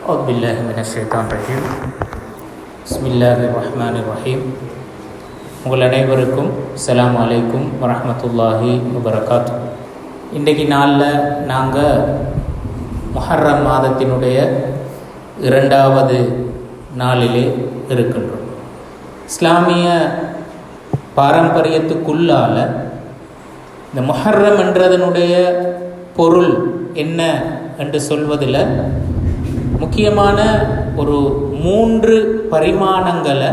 أعوذ بالله من الشيطان الرجيم بسم الله الرحمن الرحيم. உங்கள் அனைவருக்கும் அஸ்ஸலாமு அலைக்கும் வரஹ்மத்துல்லாஹி வபரகாத்து. இன்றைக்கு நாளில் நாங்கள் முஹர்ரம் மாதத்தினுடைய 2வது நாளிலே இருக்கின்றோம். இஸ்லாமிய பாரம்பரியத்துக்குள்ளால் இந்த முஹர்ரம் என்றதனுடைய பொருள் என்ன என்று சொல்வதில் முக்கியமான ஒரு 3 பரிமாணங்களை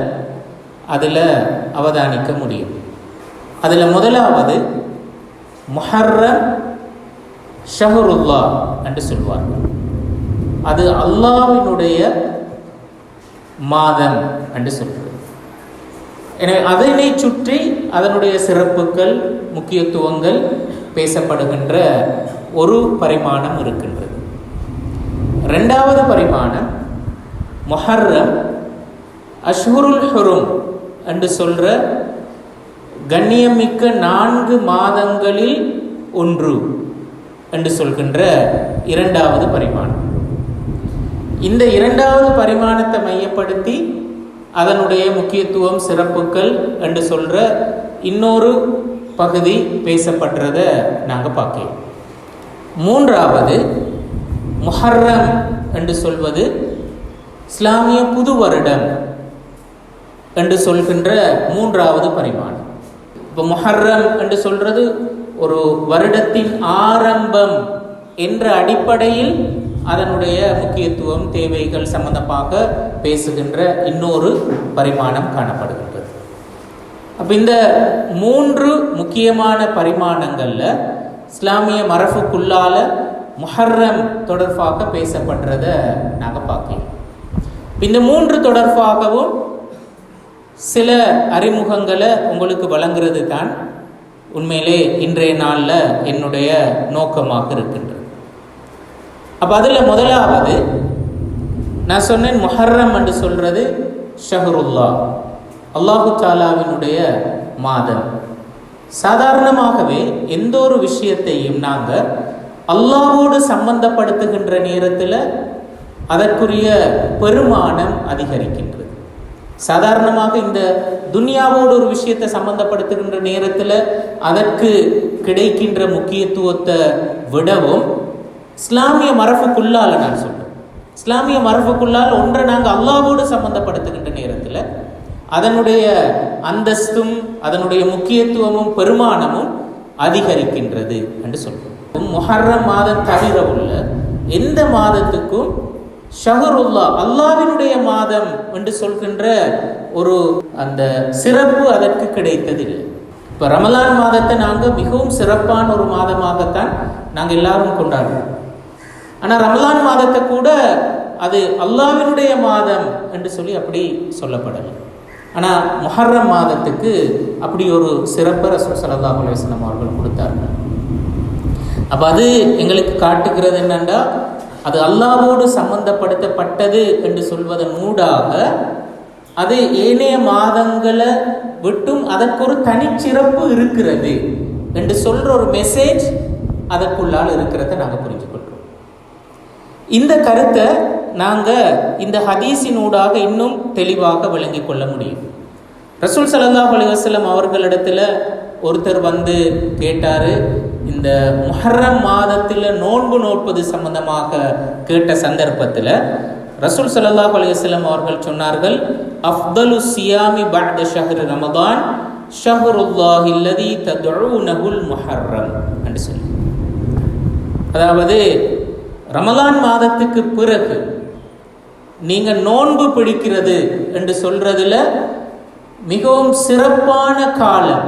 அதில் அவதானிக்க முடியும். அதில் முதலாவது முஹர்ரம் ஷஹருல்லா என்று சொல்வார்கள். அது அல்லாஹ்வினுடைய மாதம் என்று சொல்கிறது. எனவே அதனை சுற்றி அதனுடைய சிறப்புகள் முக்கியத்துவங்கள் பேசப்படுகின்ற ஒரு பரிமாணம் இருக்கின்றது. 2வது பரிமாணம் முஹர்ரம் அஷ்ஹுருல் ஹுரும் என்று சொல்கிற கண்ணியமிக்க 4 மாதங்களில் ஒன்று என்று சொல்கின்ற 2வது பரிமாணம். இந்த 2வது பரிமாணத்தை மையப்படுத்தி அதனுடைய முக்கியத்துவம் சிறப்புகள் என்று சொல்கிற இன்னொரு பகுதி பேசப்படுறத நாங்கள் பார்க்கலாம். 3வது முஹர்ரம் என்று சொல்வது இஸ்லாமிய புது வருடம் என்று சொல்கின்ற 3வது பரிமாணம். இப்போ முஹர்ரம் என்று சொல்றது ஒரு வருடத்தின் ஆரம்பம் என்ற அடிப்படையில் அதனுடைய முக்கியத்துவம் தேவைகள் சம்பந்தமாக பேசுகின்ற இன்னொரு பரிமாணம் காணப்படுகின்றது. அப்போ இந்த 3 முக்கியமான பரிமாணங்களில் இஸ்லாமிய மரபுக்குள்ளால முஹர்ரம் தொடர்பாக பேசப்படுறத நாங்கள் பார்க்கலாம். இந்த 3 தொடர்பாகவும் சில அறிமுகங்களை உங்களுக்கு வழங்குறது தான் உண்மையிலே இன்றைய நாளில் என்னுடைய நோக்கமாக இருக்கின்றது. அப்போ அதில் முதலாவது நான் சொன்னேன், முஹர்ரம் என்று சொல்றது ஷஹருல்லா, அல்லாஹு தாலாவினுடைய மாதம். சாதாரணமாகவே எந்த ஒரு விஷயத்தையும் நாங்கள் அல்லாஹ்வோடு சம்பந்தப்படுத்துகின்ற நேரத்தில் அதற்குரிய பெருமானம் அதிகரிக்கின்றது. சாதாரணமாக இந்த துன்யாவோடு ஒரு விஷயத்தை சம்பந்தப்படுத்துகின்ற நேரத்தில் அதற்கு கிடைக்கின்ற முக்கியத்துவத்தை விடவும் இஸ்லாமிய மரபுக்குள்ளால் நான் சொல்றேன், இஸ்லாமிய மரபுக்குள்ளால் ஒன்றை நாங்கள் அல்லாஹ்வோடு சம்பந்தப்படுத்துகின்ற நேரத்தில் அதனுடைய அந்தஸ்தும் அதனுடைய முக்கியத்துவமும் பெருமானமும் அதிகரிக்கின்றது என்று சொல்றோம். முஹர்ரம் மாதம் தவிர உள்ள எந்த மாதத்துக்கும் ஷஹருல்லா அல்லாஹ்வினுடைய மாதம் என்று சொல்கின்ற ஒரு அந்த சிறப்பு அதற்கு கிடைத்ததில்லை. இப்போ ரமலான் மாதத்தை நாங்கள் மிகவும் சிறப்பான ஒரு மாதமாகத்தான் நாங்கள் எல்லாரும் கொண்டாடுறோம். ஆனால் ரமலான் மாதத்தை கூட அது அல்லாஹ்வினுடைய மாதம் என்று சொல்லி அப்படி சொல்லப்படலை. ஆனால் முஹர்ரம் மாதத்துக்கு அப்படி ஒரு சிறப்பை ரசூல் ஸல்லல்லாஹு அலைஹி வஸல்லம் அவர்கள் கொடுத்தார்கள். அப்போ அது எங்களுக்கு காட்டுகிறது என்னென்னா, அது அல்லாஹ்வோடு சம்பந்தப்படுத்தப்பட்டது என்று சொல்வதன் ஊடாக அது ஏனைய மாதங்களை விட்டும் அதற்கு ஒரு தனிச்சிறப்பு இருக்கிறது என்று சொல்கிற ஒரு மெசேஜ் அதற்குள்ளால் இருக்கிறத நாங்கள் புரிஞ்சுக்கொள்கிறோம். இந்த கருத்தை நாங்கள் இந்த ஹதீஸினூடாக இன்னும் தெளிவாக விளங்கி கொள்ள முடியும். ரசூல் ஸல்லல்லாஹு அலைஹி வஸல்லம் அவர்களிடத்தில் ஒருத்தர் வந்து கேட்டார், இந்த முஹர்ரம் மாதத்தில் நோன்பு நோட்பது சம்பந்தமாக கேட்ட சந்தர்ப்பத்தில் ரசூல் ஸல்லல்லாஹு அலைஹி வஸல்லம் அவர்கள் சொன்னார்கள், அஃதலு சியாமி பஅத ஷஹ்ரி ரமதான் ஷஹ்ருல்லாஹி அல்லதி ததுஊனஹுல் முஹர்ரம் என்று சொல்லி, அதாவது ரமலான் மாதத்துக்கு பிறகு நீங்கள் நோன்பு பிடிக்கிறது என்று சொல்றதுல மிகவும் சிறப்பான காலம்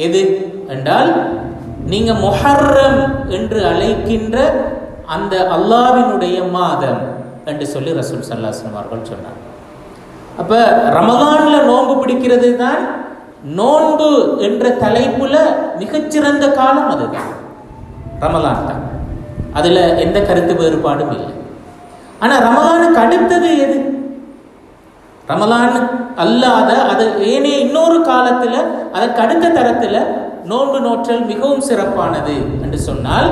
எது என்றால் நீங்க முஹர்ரம் என்று அழைக்கின்ற அந்த அல்லாஹ்வினுடைய மாதம் என்று சொல்லி ரசூல் ஸல்லல்லாஹு அலைஹி வஸல்லம் அவர்கள் சொன்னார். அப்ப ரமலான்ல நோன்பு பிடிக்கிறது தான் நோன்பு என்ற தலைப்புல மிகச்சிறந்த காலம் அதுதான், ரமலான் தான். அதுல எந்த கருத்து வேறுபாடும் இல்லை. ஆனா ரமலானுக்கு அடுத்தது எது? ரமலான் அல்லாத அது ஏனைய இன்னொரு காலத்துல அதற்கு அடுத்த தரத்துல நோன்பு நோற்றல் மிகவும் சிறப்பானது என்று சொன்னால்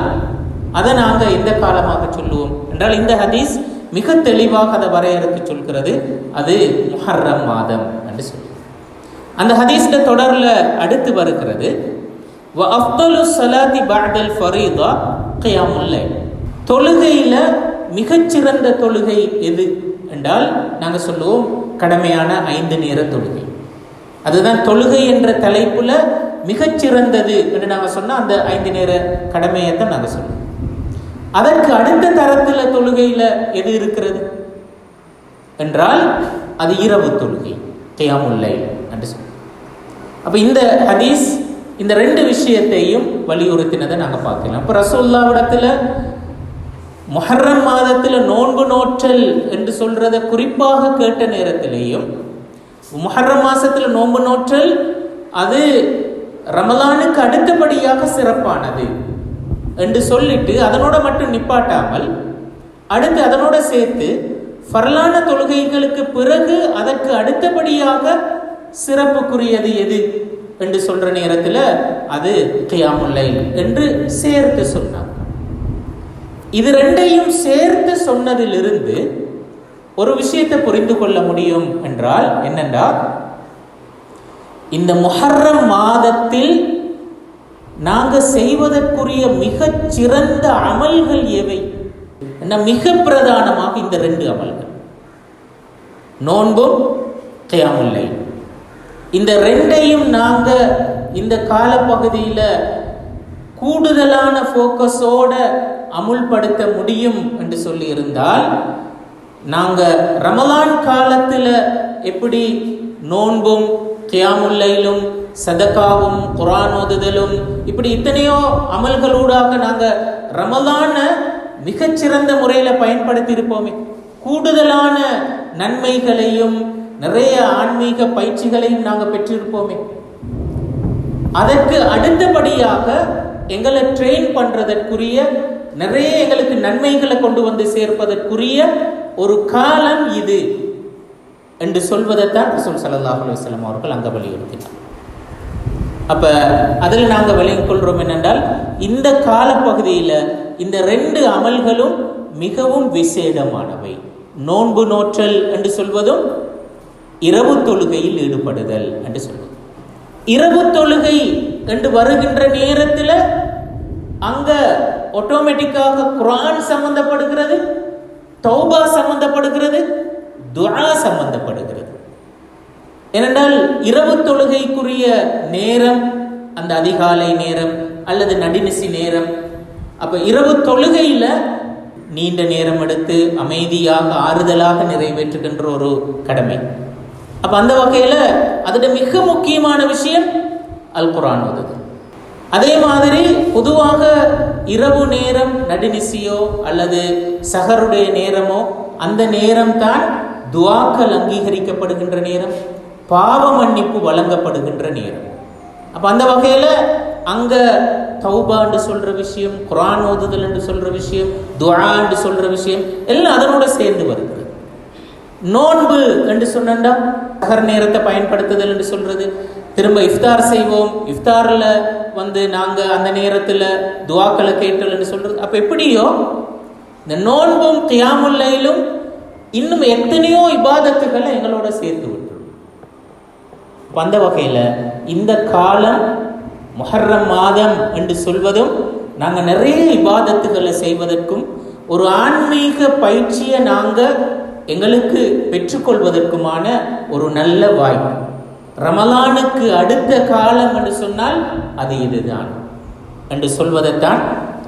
அதை நாங்கள் எந்த காலமாக சொல்லுவோம் என்றால், இந்த ஹதீஸ் மிக தெளிவாக அதை வரையறுத்து சொல்கிறது. அது முஹர்ரம் மாதம் என்று சொல்லி அந்த ஹதீஸ்ல தொடர்ல அடுத்து வருகிறது, வ அஃதலு ஸலாத்தி பஅதல் ஃபரீதா கியாமுல் லைல். தொழுகையில மிகச்சிறந்த தொழுகை எது என்றால் நாங்கள் சொல்லுவோம் கடமையான 5 நேர தொழுகை. அதுதான் தொழுகை என்ற தலைப்புல மிகச்சிறந்தது என்று நாங்கள் சொன்னால் அந்த 5 நேர கடமையைத்தான் நாங்கள் சொல்லுவோம். அதற்கு அடுத்த தரத்தில் தொழுகையில எது இருக்கிறது என்றால் அது இரவு தொழுகை, கியாமுல் லைல் என்று சொல்லுவோம். அப்போ இந்த ஹதீஸ் இந்த 2 விஷயத்தையும் வலியுறுத்தினதை நாங்கள் பார்க்கலாம். இப்போ ரசூலுல்லாஹ்விடத்தில் முஹர்ரம் மாதத்தில் நோன்பு நோற்றல் என்று சொல்றதை குறிப்பாக கேட்ட நேரத்திலேயும் முஹர்ரம் மாசத்தில் நோன்பு நோற்றல் அது ரமலானுக்கு அடுத்தபடியாக சிறப்பானது என்று சொல்லிட்டு அதனோட மட்டும் நிப்பாட்டாமல் அடுத்து அதனோட சேர்த்து ஃபர்லான தொழுகைகளுக்கு பிறகு அதற்கு அடுத்தபடியாக சிறப்புக்குரியது எது என்று சொல்ற நேரத்தில் அது கியாமுல் லைல் என்று சேர்த்து சொன்னார். இது 2ஐயும் சேர்த்து சொன்னதிலிருந்து ஒரு விஷயத்தை புரிந்து கொள்ள முடியும் என்றால் என்னென்றால், இந்த முஹர்ரம் மாதத்தில் நாங்கள் செய்வதற்குரிய மிகச் சிறந்த அமல்கள் எவை? மிக பிரதானமாக இந்த 2 அமல்கள், நோன்பும் கியாமுல் லைல். இந்த 2ஐயும் நாங்கள் இந்த காலப்பகுதியில் கூடுதலான ஃபோக்கஸோட அமுல்படுத்த முடியும் என்று சொல்லி இருந்தால், நாங்கள் ரமலான் காலத்தில் எப்படி நோன்பும் கியாமுல் லைலும் சதகாவும் குர்ஆன் ஓதுதலும் இப்படி இத்தனையோ அமல்களூடாக நாங்கள் ரமலானை மிகச்சிறந்த முறையில் பயன்படுத்தி இருப்போமே, கூடுதலான நன்மைகளையும் நிறைய ஆன்மீக பயிற்சிகளையும் நாங்கள் பெற்றிருப்போமே. அதற்கு அடுத்தபடியாக எங்களை ட்ரெயின் பண்றதற்குரிய நிறைய எங்களுக்கு நன்மைகளை கொண்டு வந்து சேர்ப்பதற்குரிய ஒரு காலம் இது என்று சொல்வதைத்தான் ரசூல் ஸல்லல்லாஹு அலைஹி வஸல்லம் அவர்கள் அங்கே வலியுறுத்தினார். அப்ப அதில் நாங்கள் விளங்கிக் கொள்றோம் என்னென்றால், இந்த காலப்பகுதியில் இந்த 2 அமல்களும் மிகவும் விசேடமானவை. நோன்பு நோற்றல் என்று சொல்வதும் இரவு தொழுகையில் ஈடுபடுதல் என்று சொல்வது. இரவு தொழுகை என்று வருகின்ற நேரத்தில் அங்க ஆட்டோமேட்டிக்காக குர்ஆன் சம்பந்தப்படுகிறது, தௌபா சம்பந்தப்படுகிறது, துஆ சம்பந்தப்படுகிறது. ஏனென்றால் இரவு தொழுகைக்குரிய நேரம் அந்த அதிகாலை நேரம் அல்லது நடுநிசி நேரம். அப்ப இரவு தொழுகையில நீண்ட நேரம் எடுத்து அமைதியாக ஆறுதலாக நிறைவேற்றுகின்ற ஒரு கடமை. அப்ப அந்த வகையில அதோட மிக முக்கியமான விஷயம் அல் குர்ஆன் ஓதுது. அதே மாதிரி பொதுவாக இரவு நேரம் நடுநிசியோ அல்லது சஹருடைய நேரமோ அந்த நேரம் தான் துஆக்கள் அங்கீகரிக்கப்படுகின்ற நேரம், பாவ மன்னிப்பு வழங்கப்படுகின்ற நேரம். அப்ப அந்த வகையில அங்க தௌபா என்று சொல்ற விஷயம், குர்ஆன் ஓதுதல் என்று சொல்ற விஷயம், துஆ என்று சொல்ற விஷயம் எல்லாம் அதனோட சேர்ந்து வருகிறது. நோன்பு என்று சொன்னா சஹர் நேரத்தை பயன்படுத்துதல் என்று சொல்றது, திரும்ப இஃப்தார் செய்வோம், இஃப்தாரில் நாங்கள் அந்த நேரத்தில் துஆக்களை கேட்டல் என்று சொல்றது. அப்போ எப்படியோ இந்த நோன்பும் கியாமுல் லைலும் இன்னும் எத்தனையோ இபாதத்துகளை எங்களோட சேர்த்து விட்டுரும். அந்த வகையில் இந்த காலம் முஹர்ரம் மாதம் என்று சொல்வதும் நாங்கள் நிறைய இபாதத்துகளை செய்வதற்கும் ஒரு ஆன்மீக பயிற்சியை நாங்கள் எங்களுக்கு பெற்றுக்கொள்வதற்குமான ஒரு நல்ல வாய்ப்பு. ரமலானுக்கு அடுத்த காலம் என்று சொன்னால் அது இதுதான் என்று சொல்வதைத்தான்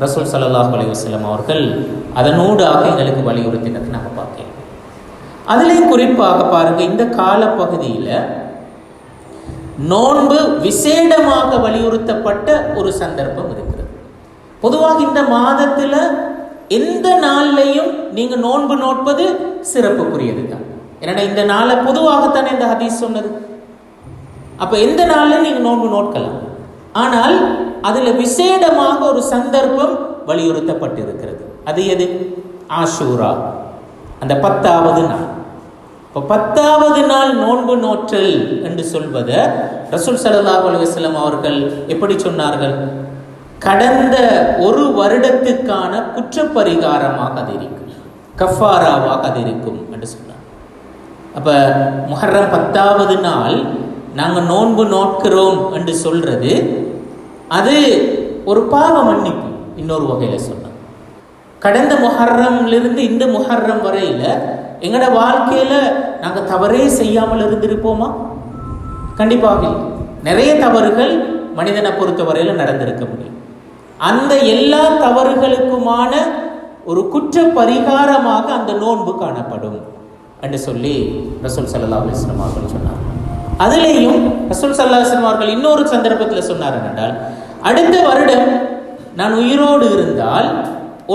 ரசூல் ஸல்லல்லாஹு அலைஹி வஸல்லம் அவர்கள் அதனூடாக எங்களுக்கு வலியுறுத்தினதை நாங்கள் பார்க்கலாம். அதுலேயும் குறிப்பாக பாருங்க, இந்த காலப்பகுதியில் நோன்பு விசேடமாக வலியுறுத்தப்பட்ட ஒரு சந்தர்ப்பம் இருக்கிறது. பொதுவாக இந்த மாதத்தில் எந்த நாள்லையும் நீங்கள் நோன்பு நோட்பது சிறப்புக்குரியது தான். ஏன்னா இந்த நாளை பொதுவாகத்தானே இந்த ஹதீஸ் சொன்னது. அப்ப எந்த நாளில் நீங்க நோன்பு நோட்கலாம், ஆனால் அதுல விசேடமாக ஒரு சந்தர்ப்பம் வலியுறுத்தப்பட்டிருக்கிறது. அது எது? ஆஷூரா, அந்த 10வது நாள். இப்போ 10வது நாள் நோன்பு நோற்றல் என்று சொல்வதை ரசூல் ஸல்லல்லாஹு அலைஹி வஸல்லம் அவர்கள் எப்படி சொன்னார்கள்? கடந்த ஒரு வருடத்துக்கான குற்றப்பரிகாரமாக அது இருக்கு. கஃபாராவாக அது இருக்கும் என்று சொன்னார். அப்போ முஹர்ரம் 10வது நாள் நாங்கள் நோன்பு நோட்கிறோம் என்று சொல்றது அது ஒரு பாவ மன்னிப்பு. இன்னொரு வகையில் சொன்னார், கடந்த முஹர்ரம்லிருந்து இந்த முஹர்ரம் வரையில் எங்களோட வாழ்க்கையில் நாங்கள் தவறே செய்யாமல் இருந்திருப்போமா? கண்டிப்பாக இல்லை. நிறைய தவறுகள் மனிதனை பொறுத்தவரையில் நடந்திருக்க முடியும். அந்த எல்லா தவறுகளுக்குமான ஒரு குற்ற பரிகாரமாக அந்த நோன்பு காணப்படும் என்று சொல்லி ரசூல் ஸல்லல்லாஹு அலைஹி வஸல்லம் அவர்கள் சொன்னார். அதிலேயும் ரசூல் ஸல்லல்லாஹு அலைஹி வஸல்லம் அவர்கள் இன்னொரு சந்தர்ப்பத்தில் சொன்னார் என்றால், அடுத்த வருடம் நான் உயிரோடு இருந்தால்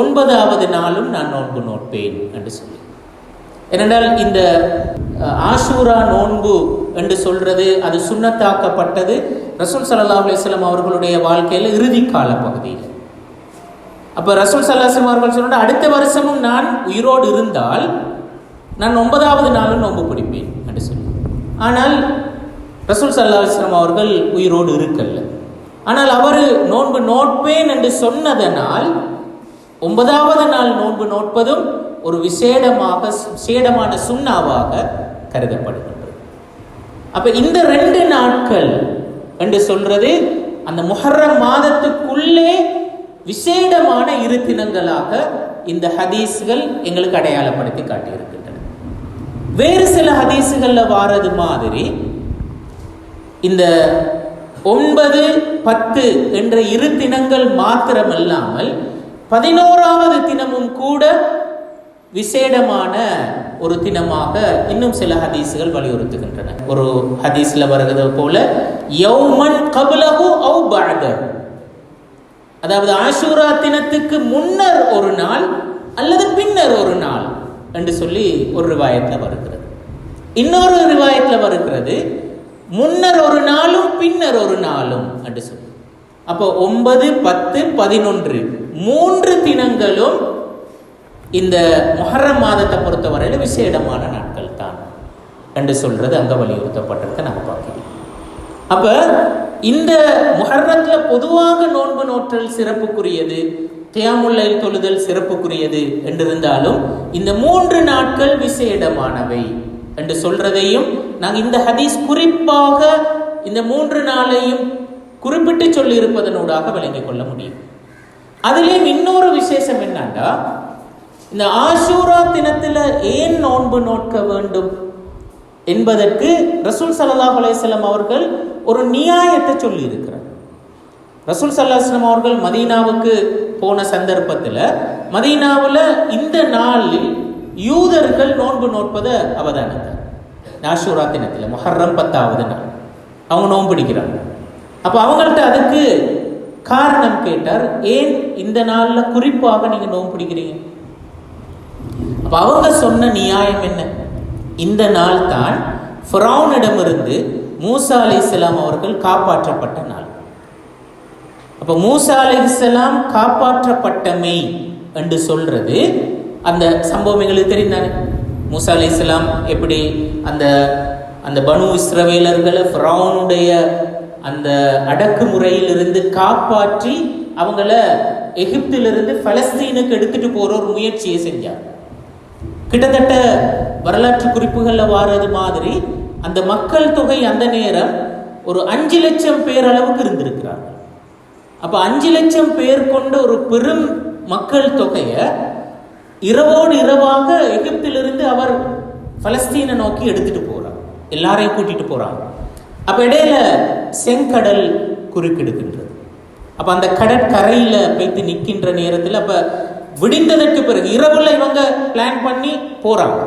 9வது நாளும் நான் நோன்பு நோட்பேன் என்று சொல்லி. ஏனென்றால் இந்த ஆஷூரா நோன்பு என்று சொல்றது அது சுன்னத்தாக்கப்பட்டது ரசூல் ஸல்லல்லாஹு அலைஹி வஸல்லம் அவர்களுடைய வாழ்க்கையில் இறுதி கால பகுதியில். அப்போ ரசூல் ஸல்லல்லாஹு அலைஹி வஸல்லம் அவர்கள் சொன்னார், அடுத்த வருஷமும் நான் உயிரோடு இருந்தால் நான் 9வது நாளும் நோன்பு பிடிப்பேன் என்று சொல்லி. ஆனால் ரசூல் ஸல்லல்லாஹு அலைஹி வஸல்லம் அவர்கள் உயிரோடு இருக்கல்ல. ஆனால் அவர் நோன்பு நோட்பேன் என்று சொன்னதனால் 9வது நாள் நோன்பு நோட்பதும் ஒரு விசேடமான சுன்னாவாக கருதப்படுகின்றது. அப்ப இந்த 2 நாட்கள் என்று சொல்றது அந்த முஹர்ரம் மாதத்துக்குள்ளே விசேடமான 2 தினங்களாக இந்த ஹதீஸ்கள் எங்களுக்கு அடையாளப்படுத்தி காட்டியிருக்கின்றன. வேறு சில ஹதீஸ்கள்ல வாரது மாதிரி இந்த 9, 10 என்ற 2 தினங்கள் மாத்திரமல்லாமல் 11வது தினமும் கூட விசேடமான ஒரு தினமாக இன்னும் சில ஹதீஸ்கள் வலியுறுத்துகின்றன. ஒரு ஹதீஸ்ல வருகிறது போல யௌமன் கப்லஹு அவ் பஅதஹு, அதாவது ஆஷூரா தினத்துக்கு முன்னர் ஒரு நாள் அல்லது பின்னர் ஒரு நாள் என்று சொல்லி ஒரு ரிவாயத்துல வருகிறது. இன்னொரு ரிவாயத்துல வருகிறது முன்னர் ஒரு நாளும் பின்னர் ஒரு நாளும் என்று சொல்லி. அப்போ 9, 10, 11 3 தினங்களும் இந்த முஹர்ரம் மாதத்தை பொறுத்தவரையில் விசேடமான நாட்கள் தான் என்று சொல்றது அங்க வலியுறுத்தப்பட்டிருக்க நாங்கள் பார்க்கிறோம். அப்ப இந்த முஹர்ரத்துல பொதுவாக நோன்பு நோற்றல் சிறப்புக்குரியது, கியாமுல் லைல் தொழுதல் சிறப்புக்குரியது என்றிருந்தாலும் இந்த 3 நாட்கள் விசேடமானவை என்று சொல்றதையும் நாங்கள் இந்த ஹதீஸ் குறிப்பாக இந்த 3 நாளையும் குறிப்பிட்டு சொல்லி இருப்பதனூடாக விளங்கிக் கொள்ள முடியும். அதிலேயும் இன்னொரு விசேஷம் என்னன்னா, இந்த ஆஷூரா தினத்துல ஏன் நோன்பு நோக்க வேண்டும் என்பதற்கு ரசூல் ஸல்லல்லாஹு அலைஹி வஸல்லம் அவர்கள் ஒரு நியாயத்தை சொல்லி இருக்கிறார். ரசூல் ஸல்லல்லாஹு அலைஹி வஸல்லம் அவர்கள் மதீனாவுக்கு போன சந்தர்ப்பத்தில் மதீனாவில் இந்த நாளில் யூதர்கள் நோன்பு நோட்பதை அவதானித்தார். ஆஷூரா தினத்தில் முஹர்ரம் 10வது நாள் அவங்க நோன்பு பிடிக்கிறாங்க. அப்போ அவங்கள்ட்ட அதுக்கு காரணம் கேட்டார், ஏன் இந்த நாளில் குறிப்பாக நீங்க நோன்பு பிடிக்கிறீங்க? அப்ப அவங்க சொன்ன நியாயம் என்ன? இந்த நாள் தான் ஃபிரௌனிடமிருந்து மூசா அலைஹிஸ்ஸலாம் அவர்கள் காப்பாற்றப்பட்ட நாள். அப்ப மூசா அலைஹிஸ்ஸலாம் காப்பாற்றப்பட்டமை என்று சொல்றது அந்த சம்பவம் எங்களுக்கு தெரிந்தானே. மூசா அலைஹிஸ்ஸலாம் எப்படி அந்த அந்த பனு இஸ்ரவேலர்களை ஃபிரௌனுடைய அந்த அடக்குமுறையிலிருந்து காப்பாற்றி அவங்கள எகிப்திலிருந்து பலஸ்தீனுக்கு எடுத்துட்டு போற ஒரு முயற்சியை செஞ்சார். கிட்டத்தட்ட வரலாற்று குறிப்புகளில் வாரது மாதிரி அந்த மக்கள் தொகை அந்த நேரம் ஒரு 5 லட்சம் பேர் அளவுக்கு இருந்திருக்கிறார்கள். அப்ப 5 லட்சம் பேர் கொண்ட ஒரு பெரும் மக்கள் தொகையை இரவோடு இரவாக எகிப்திலிருந்து அவர் பலஸ்தீனை நோக்கி எடுத்துட்டு போறார், எல்லாரையும் கூட்டிட்டு போறாங்க. அப்ப இடையில செங்கடல் குறுக்கிடுகின்றது. அப்ப அந்த கடற்கரையில போய்த்து நிற்கின்ற நேரத்தில் அப்ப விடிந்ததற்கு பிறகு இரவுல இவங்க பிளான் பண்ணி போறாங்க.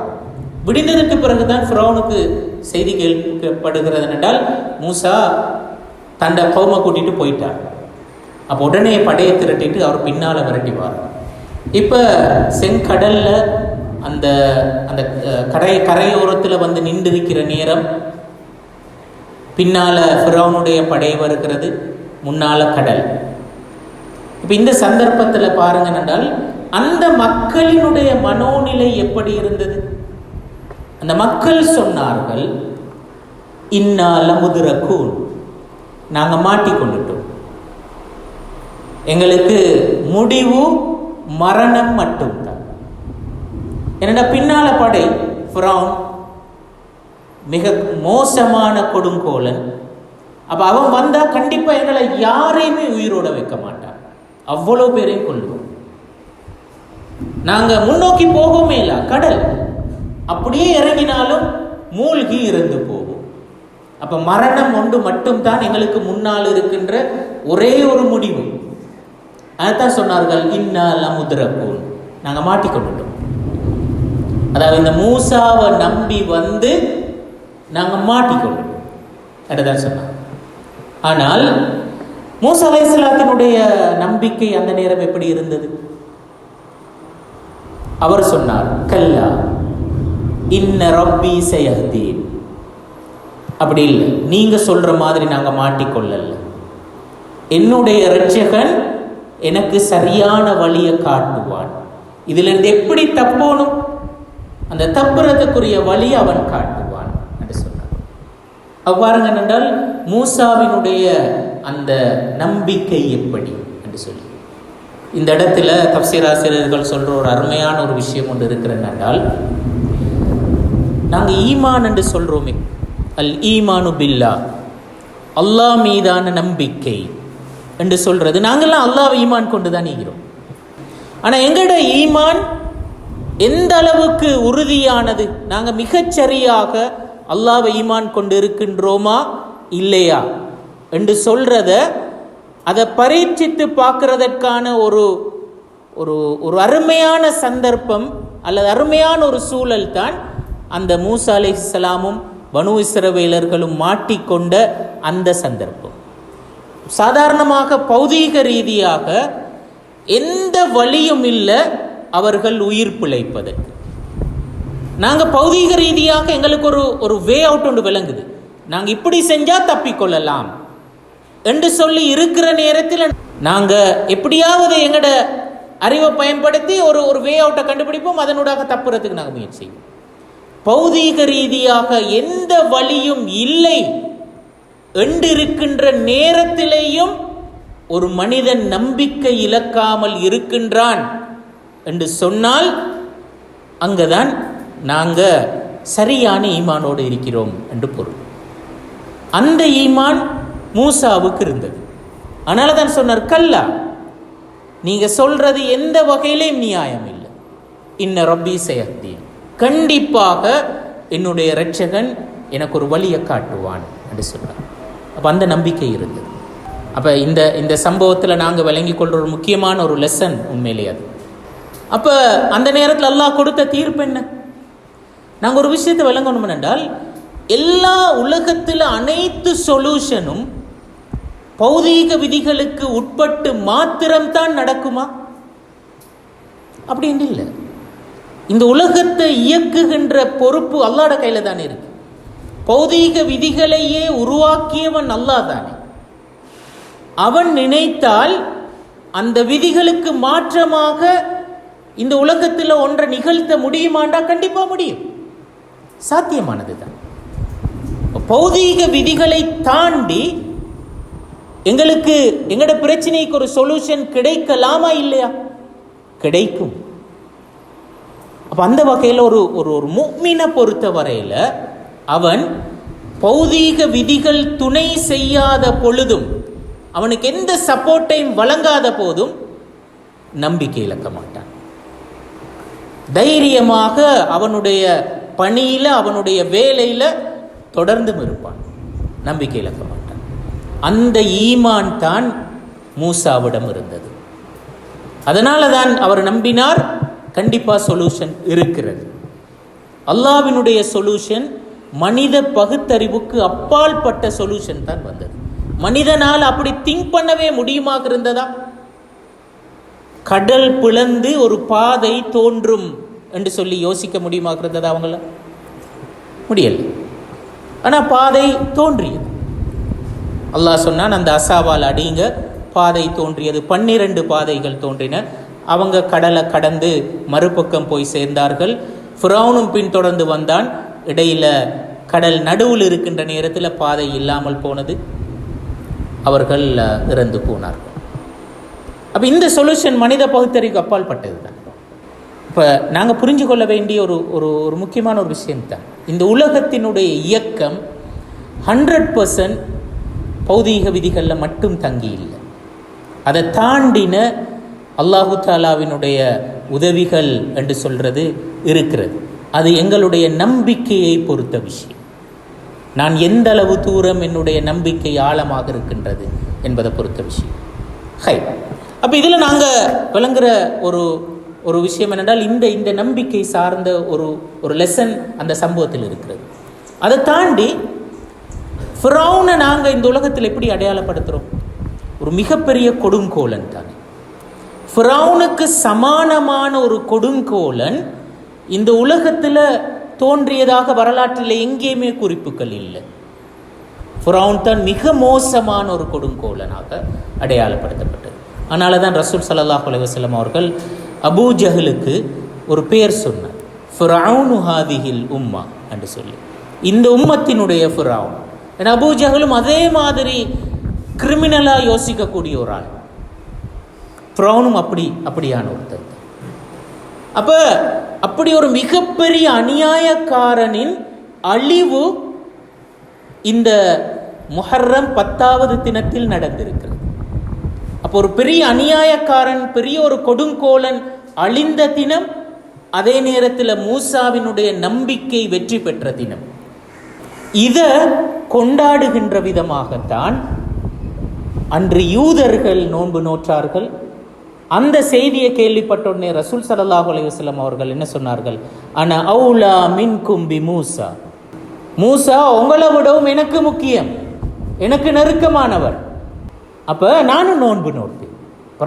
விடிந்ததற்கு பிறகுதான் ஃபிரௌனுக்கு செய்தி கேட்கப்படுகிறது என்றால் மூசா தன்னை கௌமை கூட்டிட்டு போயிட்டார். அப்போ உடனே படையை திரட்டிட்டு அவர் பின்னால விரட்டிவார். இப்ப செங்கடல்ல அந்த அந்த கரையோரத்துல வந்து நின்றிருக்கிற நேரம் பின்னால ஃபிரௌனுடைய படை வருகிறது, முன்னால கடல். இப்ப இந்த சந்தர்ப்பத்தில் பாருங்க என்றால் அந்த மக்களினுடைய மனோநிலை எப்படி இருந்தது? அந்த மக்கள் சொன்னார்கள், இன்னால முதுரக்கூன், நாங்க மாட்டிக்கொண்டுட்டோம், எங்களுக்கு முடிவு மரணம் மட்டும்தான். என்னடா பின்னால படை ஃபிரௌன் மிக மோசமான கொடுங்கோலன். அப்போ அவன் வந்தால் கண்டிப்பாக எங்களை யாரையுமே உயிரோட வைக்க மாட்டான், அவ்வளோ பேரையும் கொள்ளுவோம். நாங்கள் முன்னோக்கி போகவுமே இல்லை, கடல் அப்படியே இறங்கினாலும் மூழ்கி இறந்து போகும். அப்போ மரணம் ஒன்று மட்டும்தான் எங்களுக்கு முன்னால் இருக்கின்ற ஒரே ஒரு முடிவு. அதைத்தான் சொன்னார்கள், இன்னா லமுத்ரகூன், நாங்கள் மாட்டிக்கொண்டுட்டோம். அதாவது இந்த மூசாவை நம்பி வந்து நாங்கள் மாட்டிக்கொள்ளும் அப்படிதான் சொன்னாங்க. ஆனால் மூசா அலைஹிஸ்ஸலாத்தினுடைய நம்பிக்கை அந்த நேரம் எப்படி இருந்தது? அவர் சொன்னார், கல்லா இன்ன ரப்பி சயஹ்தீன். அப்படி இல்லை, நீங்க சொல்ற மாதிரி நாங்க மாட்டிக்கொள்ளல. என்னுடைய இரட்சகன் எனக்கு சரியான வழியை காட்டுவான். இதுல இருந்து எப்படி தப்போனும், அந்த தப்புறதுக்குரிய வழி அவன் காட்டுவான் என்று சொன்னார். அவ்வாறு என்றால் மூசாவினுடைய அந்த நம்பிக்கை எப்படி என்று சொல்லி இந்த இடத்துல தஃப்சீர் ஆசிரியர்கள் சொல்ற ஒரு அருமையான ஒரு விஷயம் ஒன்று இருக்கிறது என்றால், நாங்கள் ஈமான் என்று சொல்றோமே, அல் ஈமானு பில்லா, அல்லாஹ் மீதான நம்பிக்கை என்று சொல்றது, நாங்கள்லாம் அல்லாஹ் ஈமான் கொண்டு தான் இருக்கிறோம். ஆனால் எங்களோட ஈமான் எந்த அளவுக்கு உறுதியானது, நாங்கள் மிகச்சரியாக அல்லாஹ்வை ஈமான் கொண்டு இருக்கின்றோமா இல்லையா என்று சொல்றத, அதை பரீட்சித்து பார்க்கறதற்கான ஒரு ஒரு ஒரு அருமையான சந்தர்ப்பம் அல்லது அருமையான ஒரு சூழல் தான் அந்த மூசா அலைஹிஸ்ஸலாமும் பனு இஸ்ரவேலர்களும் மாட்டிக்கொண்ட அந்த சந்தர்ப்பம். சாதாரணமாக பௌதீக ரீதியாக எந்த வழியும் இல்லை அவர்கள் உயிர் பிழைப்பதற்கு. நாங்கள் பௌதீக ரீதியாக எங்களுக்கு ஒரு வே அவுட் ஒன்று விளங்குது, நாங்கள் இப்படி செஞ்சால் தப்பிக்கொள்ளலாம் என்று சொல்லி இருக்கிற நேரத்தில் நாங்கள் எப்படியாவது எங்களோட அறிவை பயன்படுத்தி ஒரு வே அவுட்டை கண்டுபிடிப்போம், அதனூடாக தப்புறதுக்கு நாங்கள் முயற்சி செய்வோம். பௌதீக ரீதியாக எந்த வழியும் இல்லை என்றிருக்கின்ற நேரத்திலேயும் ஒரு மனிதன் நம்பிக்கை இழக்காமல் இருக்கின்றான் என்று சொன்னால் அங்கதான் நாங்கள் சரியான ஈமானோடு இருக்கிறோம் என்று பொருள். அந்த ஈமான் மூசாவுக்கு இருந்தது. அதனால தான் சொன்னார், கல்லா, நீங்க சொல்றது எந்த வகையிலையும் நியாயம் இல்லை. இன்ன ரப்பி சயஹ்தீன், கண்டிப்பாக என்னுடைய இரட்சகன் எனக்கு ஒரு வழியை காட்டுவான் என்று சொன்னார். அப்போ அந்த நம்பிக்கை இருந்தது. அப்போ இந்த சம்பவத்தில் நாங்கள் விளங்கி கொள்கிற ஒரு முக்கியமான ஒரு லெசன் உண்மையிலே அது. அப்போ அந்த நேரத்தில் அல்லாஹ் கொடுத்த தீர்ப்பு என்ன? நாங்கள் ஒரு விஷயத்தை விளங்கணும் என்றால், எல்லா உலகத்தில் அனைத்து சொல்யூஷனும் பௌதீக விதிகளுக்கு உட்பட்டு மாத்திரம்தான் நடக்குமா? அப்படின்னு இல்லை. இந்த உலகத்தை இயக்குகின்ற பொறுப்பு அல்லாஹ்வுடைய கையில தானே இருக்கு. பௌதீக விதிகளையே உருவாக்கியவன் அல்லாஹ் தானே. அவன் நினைத்தால் அந்த விதிகளுக்கு மாற்றமாக இந்த உலகத்தில் ஒன்றை நிகழ்த்த முடியுமாண்டா? கண்டிப்பா முடியும், சாத்தியமானது தான். பௌதீக விதிகளை தாண்டி எங்களுக்கு எங்களோட பிரச்சனைக்கு ஒரு சொல்யூஷன் கிடைக்கலாமா இல்லையா? கிடைக்கும். அப்ப அந்த வகையில் ஒரு முஃமினை பொறுத்த வரையில் அவன் பௌதீக விதிகள் துணை செய்யாத பொழுதும், அவனுக்கு எந்த சப்போர்ட்டையும் வழங்காத போதும் நம்பிக்கை இழக்க மாட்டான். தைரியமாக அவனுடைய பணியில அவனுடைய வேலையில தொடர்ந்தும் இருப்பான், நம்பிக்கை இழக்க மாட்டான். அந்த ஈமான் தான் மூசாவிடம் இருந்தது. அதனால தான் அவர் நம்பினார், கண்டிப்பா சொல்யூஷன் இருக்கிறது. அல்லாஹ்வினுடைய சொல்யூஷன் மனித பகுத்தறிவுக்கு அப்பால் பட்ட சொல்யூஷன் தான் வந்தது. மனிதனால் அப்படி திங்க் பண்ணவே முடியுமாக இருந்ததா? கடல் பிளந்து ஒரு பாதை தோன்றும் என்று சொல்லி யோசிக்க முடியுமாக இருந்ததா? அவங்கள முடியல. ஆனால் பாதை தோன்றியது. அல்லாஹ் சொன்னான், அந்த அசாவால் அடிங்க, பாதை தோன்றியது. 12 பாதைகள் தோன்றின. அவங்க கடலை கடந்து மறுபக்கம் போய் சேர்ந்தார்கள். ஃபிரௌனும் பின்தொடர்ந்து வந்தான். இடையில கடல் நடுவில் இருக்கின்ற நேரத்தில் பாதை இல்லாமல் போனது, அவர்கள் இறந்து போனார்கள். அப்போ இந்த சொல்யூஷன் மனித பகுத்தறிவுக்கு அப்பால் பட்டது தான். இப்போ நாங்கள் புரிஞ்சு கொள்ள வேண்டிய ஒரு ஒரு ஒரு முக்கியமான ஒரு விஷயம்தான், இந்த உலகத்தினுடைய இயக்கம் 100% பௌதீக விதிகளில் மட்டும் தங்கி இல்லை. அதை தாண்டின அல்லாஹு தாலாவினுடைய உதவிகள் என்று சொல்கிறது இருக்கிறது. அது எங்களுடைய நம்பிக்கையை பொறுத்த விஷயம். நான் எந்த அளவு தூரம் என்னுடைய நம்பிக்கை ஆழமாக இருக்கின்றது என்பதை பொறுத்த விஷயம். அப்போ இதில் நாங்கள் விளங்குற ஒரு ஒரு விஷயம் என்னென்றால், இந்த நம்பிக்கை சார்ந்த ஒரு லெசன் அந்த சம்பவத்தில் இருக்கிறது. அதை தாண்டி ஃபிரௌனை நாங்கள் இந்த உலகத்தில் எப்படி அடையாளப்படுத்துகிறோம்? ஒரு மிகப்பெரிய கொடுங்கோலன் தானே. ஃபிரௌனுக்கு சமானமான ஒரு கொடுங்கோலன் இந்த உலகத்தில் தோன்றியதாக வரலாற்றில் எங்கேயுமே குறிப்புகள் இல்லை. ஃபிரௌன் தான் மிக மோசமான ஒரு கொடுங்கோலனாக அடையாளப்படுத்தப்பட்டது. அதனால தான் ரசூல் ஸல்லல்லாஹு அலைஹி வஸல்லம் அவர்கள் அபூ ஜஹலுக்கு ஒரு பெயர் சொன்னார், ஃபிரௌனு ஹாதிஹில் உம்மா என்று சொல்லி, இந்த உம்மத்தினுடைய ஃபிரௌன். ஏன்னா அபூ ஜஹலும் அதே மாதிரி கிரிமினலாக யோசிக்கக்கூடிய ஒரு ஆள். ஃபிரௌனும் அப்படியான ஒருத்தர். அப்போ அப்படி ஒரு மிகப்பெரிய அநியாயக்காரனின் அழிவு இந்த முஹர்ரம் 10வது தினத்தில் நடந்திருக்கிறது. அப்போ ஒரு பெரிய அநியாயக்காரன், பெரிய ஒரு கொடுங்கோலன் அழிந்த தினம், அதே நேரத்தில் மூசாவினுடைய நம்பிக்கை வெற்றி பெற்ற தினம். இதை கொண்டாடுகின்ற விதமாகத்தான் அன்று யூதர்கள் நோன்பு நோற்றார்கள். அந்த செய்தியை கேள்விப்பட்ட உடனே ரசூல் ஸல்லல்லாஹு அலைஹி வஸல்லம் அவர்கள் என்ன சொன்னார்கள்? அன அவுலா மின்கும் பி மூசா, மூசா உங்களை விடவும் எனக்கு முக்கியம், எனக்கு நெருக்கமானவர். அப்போ நானும் நோன்பு நோட்டு.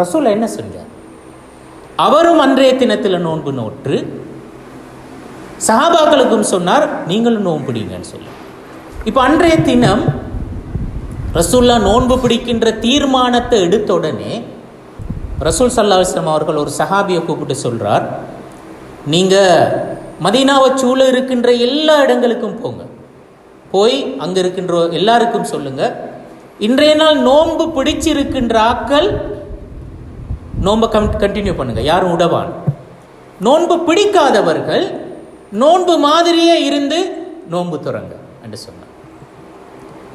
ரசூல் என்ன செஞ்சார்? அவரும் அன்றைய தினத்தில் நோன்பு நோற்று சஹாபாக்களுக்கும் சொன்னார், நீங்களும் நோன்பு பிடிங்கன்னு சொல்லி. இப்போ அன்றைய தினம் ரசூல்லா நோன்பு பிடிக்கின்ற தீர்மானத்தை எடுத்த உடனே ரசூல் ஸல்லல்லாஹு அலைஹி வஸல்லம் அவர்கள் ஒரு சஹாபியை கூப்பிட்டு சொல்றார், நீங்கள் மதீனாவை சூழ இருக்கின்ற எல்லா இடங்களுக்கும் போங்க, போய் அங்கே இருக்கின்ற எல்லாருக்கும் சொல்லுங்க, இன்றைய நாள் நோன்பு பிடிச்சிருக்கின்ற ஆக்கள் நோன்பை கண்டினியூ பண்ணுங்க, யாரும் உடவான். நோன்பு பிடிக்காதவர்கள் நோன்பு மாதிரியே இருந்து நோன்பு துறங்க என்று சொன்னார்.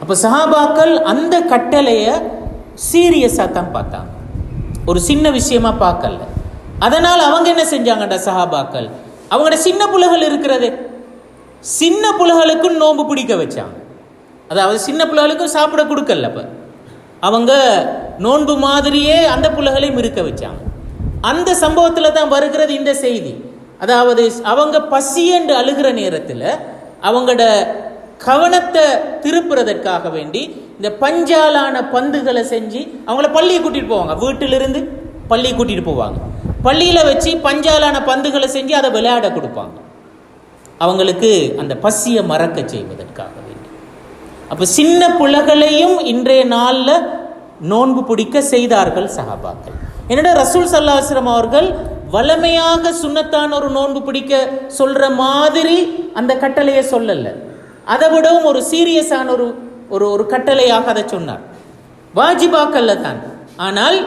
அப்போ சஹாபாக்கள் அந்த கட்டளையை சீரியஸாக தான் பார்த்தாங்க, ஒரு சின்ன விஷயமா பார்க்கல. அதனால் அவங்க என்ன செஞ்சாங்கடா சஹாபாக்கள், அவங்களோட சின்ன புள்ளைகள் இருக்கிறது, சின்ன புள்ளைகளுக்கும் நோன்பு பிடிக்க வச்சாங்க. அதாவது சின்ன பிள்ளைகளுக்கும் சாப்பிட கொடுக்கல. அப்போ அவங்க நோன்பு மாதிரியே அந்த பிள்ளைகளையும் இருக்க வச்சாங்க. அந்த சம்பவத்தில் தான் வருகிறது இந்த செய்தி. அதாவது அவங்க பசியென்று அழுகிற நேரத்தில் அவங்களோட கவனத்தை திருப்புறதற்காக வேண்டி இந்த பஞ்சாலான பந்துகளை செஞ்சு அவங்கள பள்ளியை கூட்டிகிட்டு போவாங்க. வீட்டிலிருந்து பள்ளியை கூட்டிகிட்டு போவாங்க. பள்ளியில் வச்சு பஞ்சாலான பந்துகளை செஞ்சு அதை விளையாட கொடுப்பாங்க, அவங்களுக்கு அந்த பசியை மறக்க செய்வதற்காக வேண்டி. அப்போ சின்ன புள்ளைகளையும் இன்றைய நாளில் நோன்பு பிடிக்க செய்தார்கள் சஹாபாக்கள். என்னடா ரசூல் ஸல்லல்லாஹு அலைஹி வஸல்லம் அவர்கள் வளமையாக சுன்னத்தான ஒரு நோன்பு பிடிக்க சொல்ற மாதிரி அந்த கட்டளையை சொல்லல, அதை விடவும் ஒரு சீரியஸான ஒரு கட்டளையாக அதை சொன்னார். வாஜிபாக்கல்ல தான், ஆனால்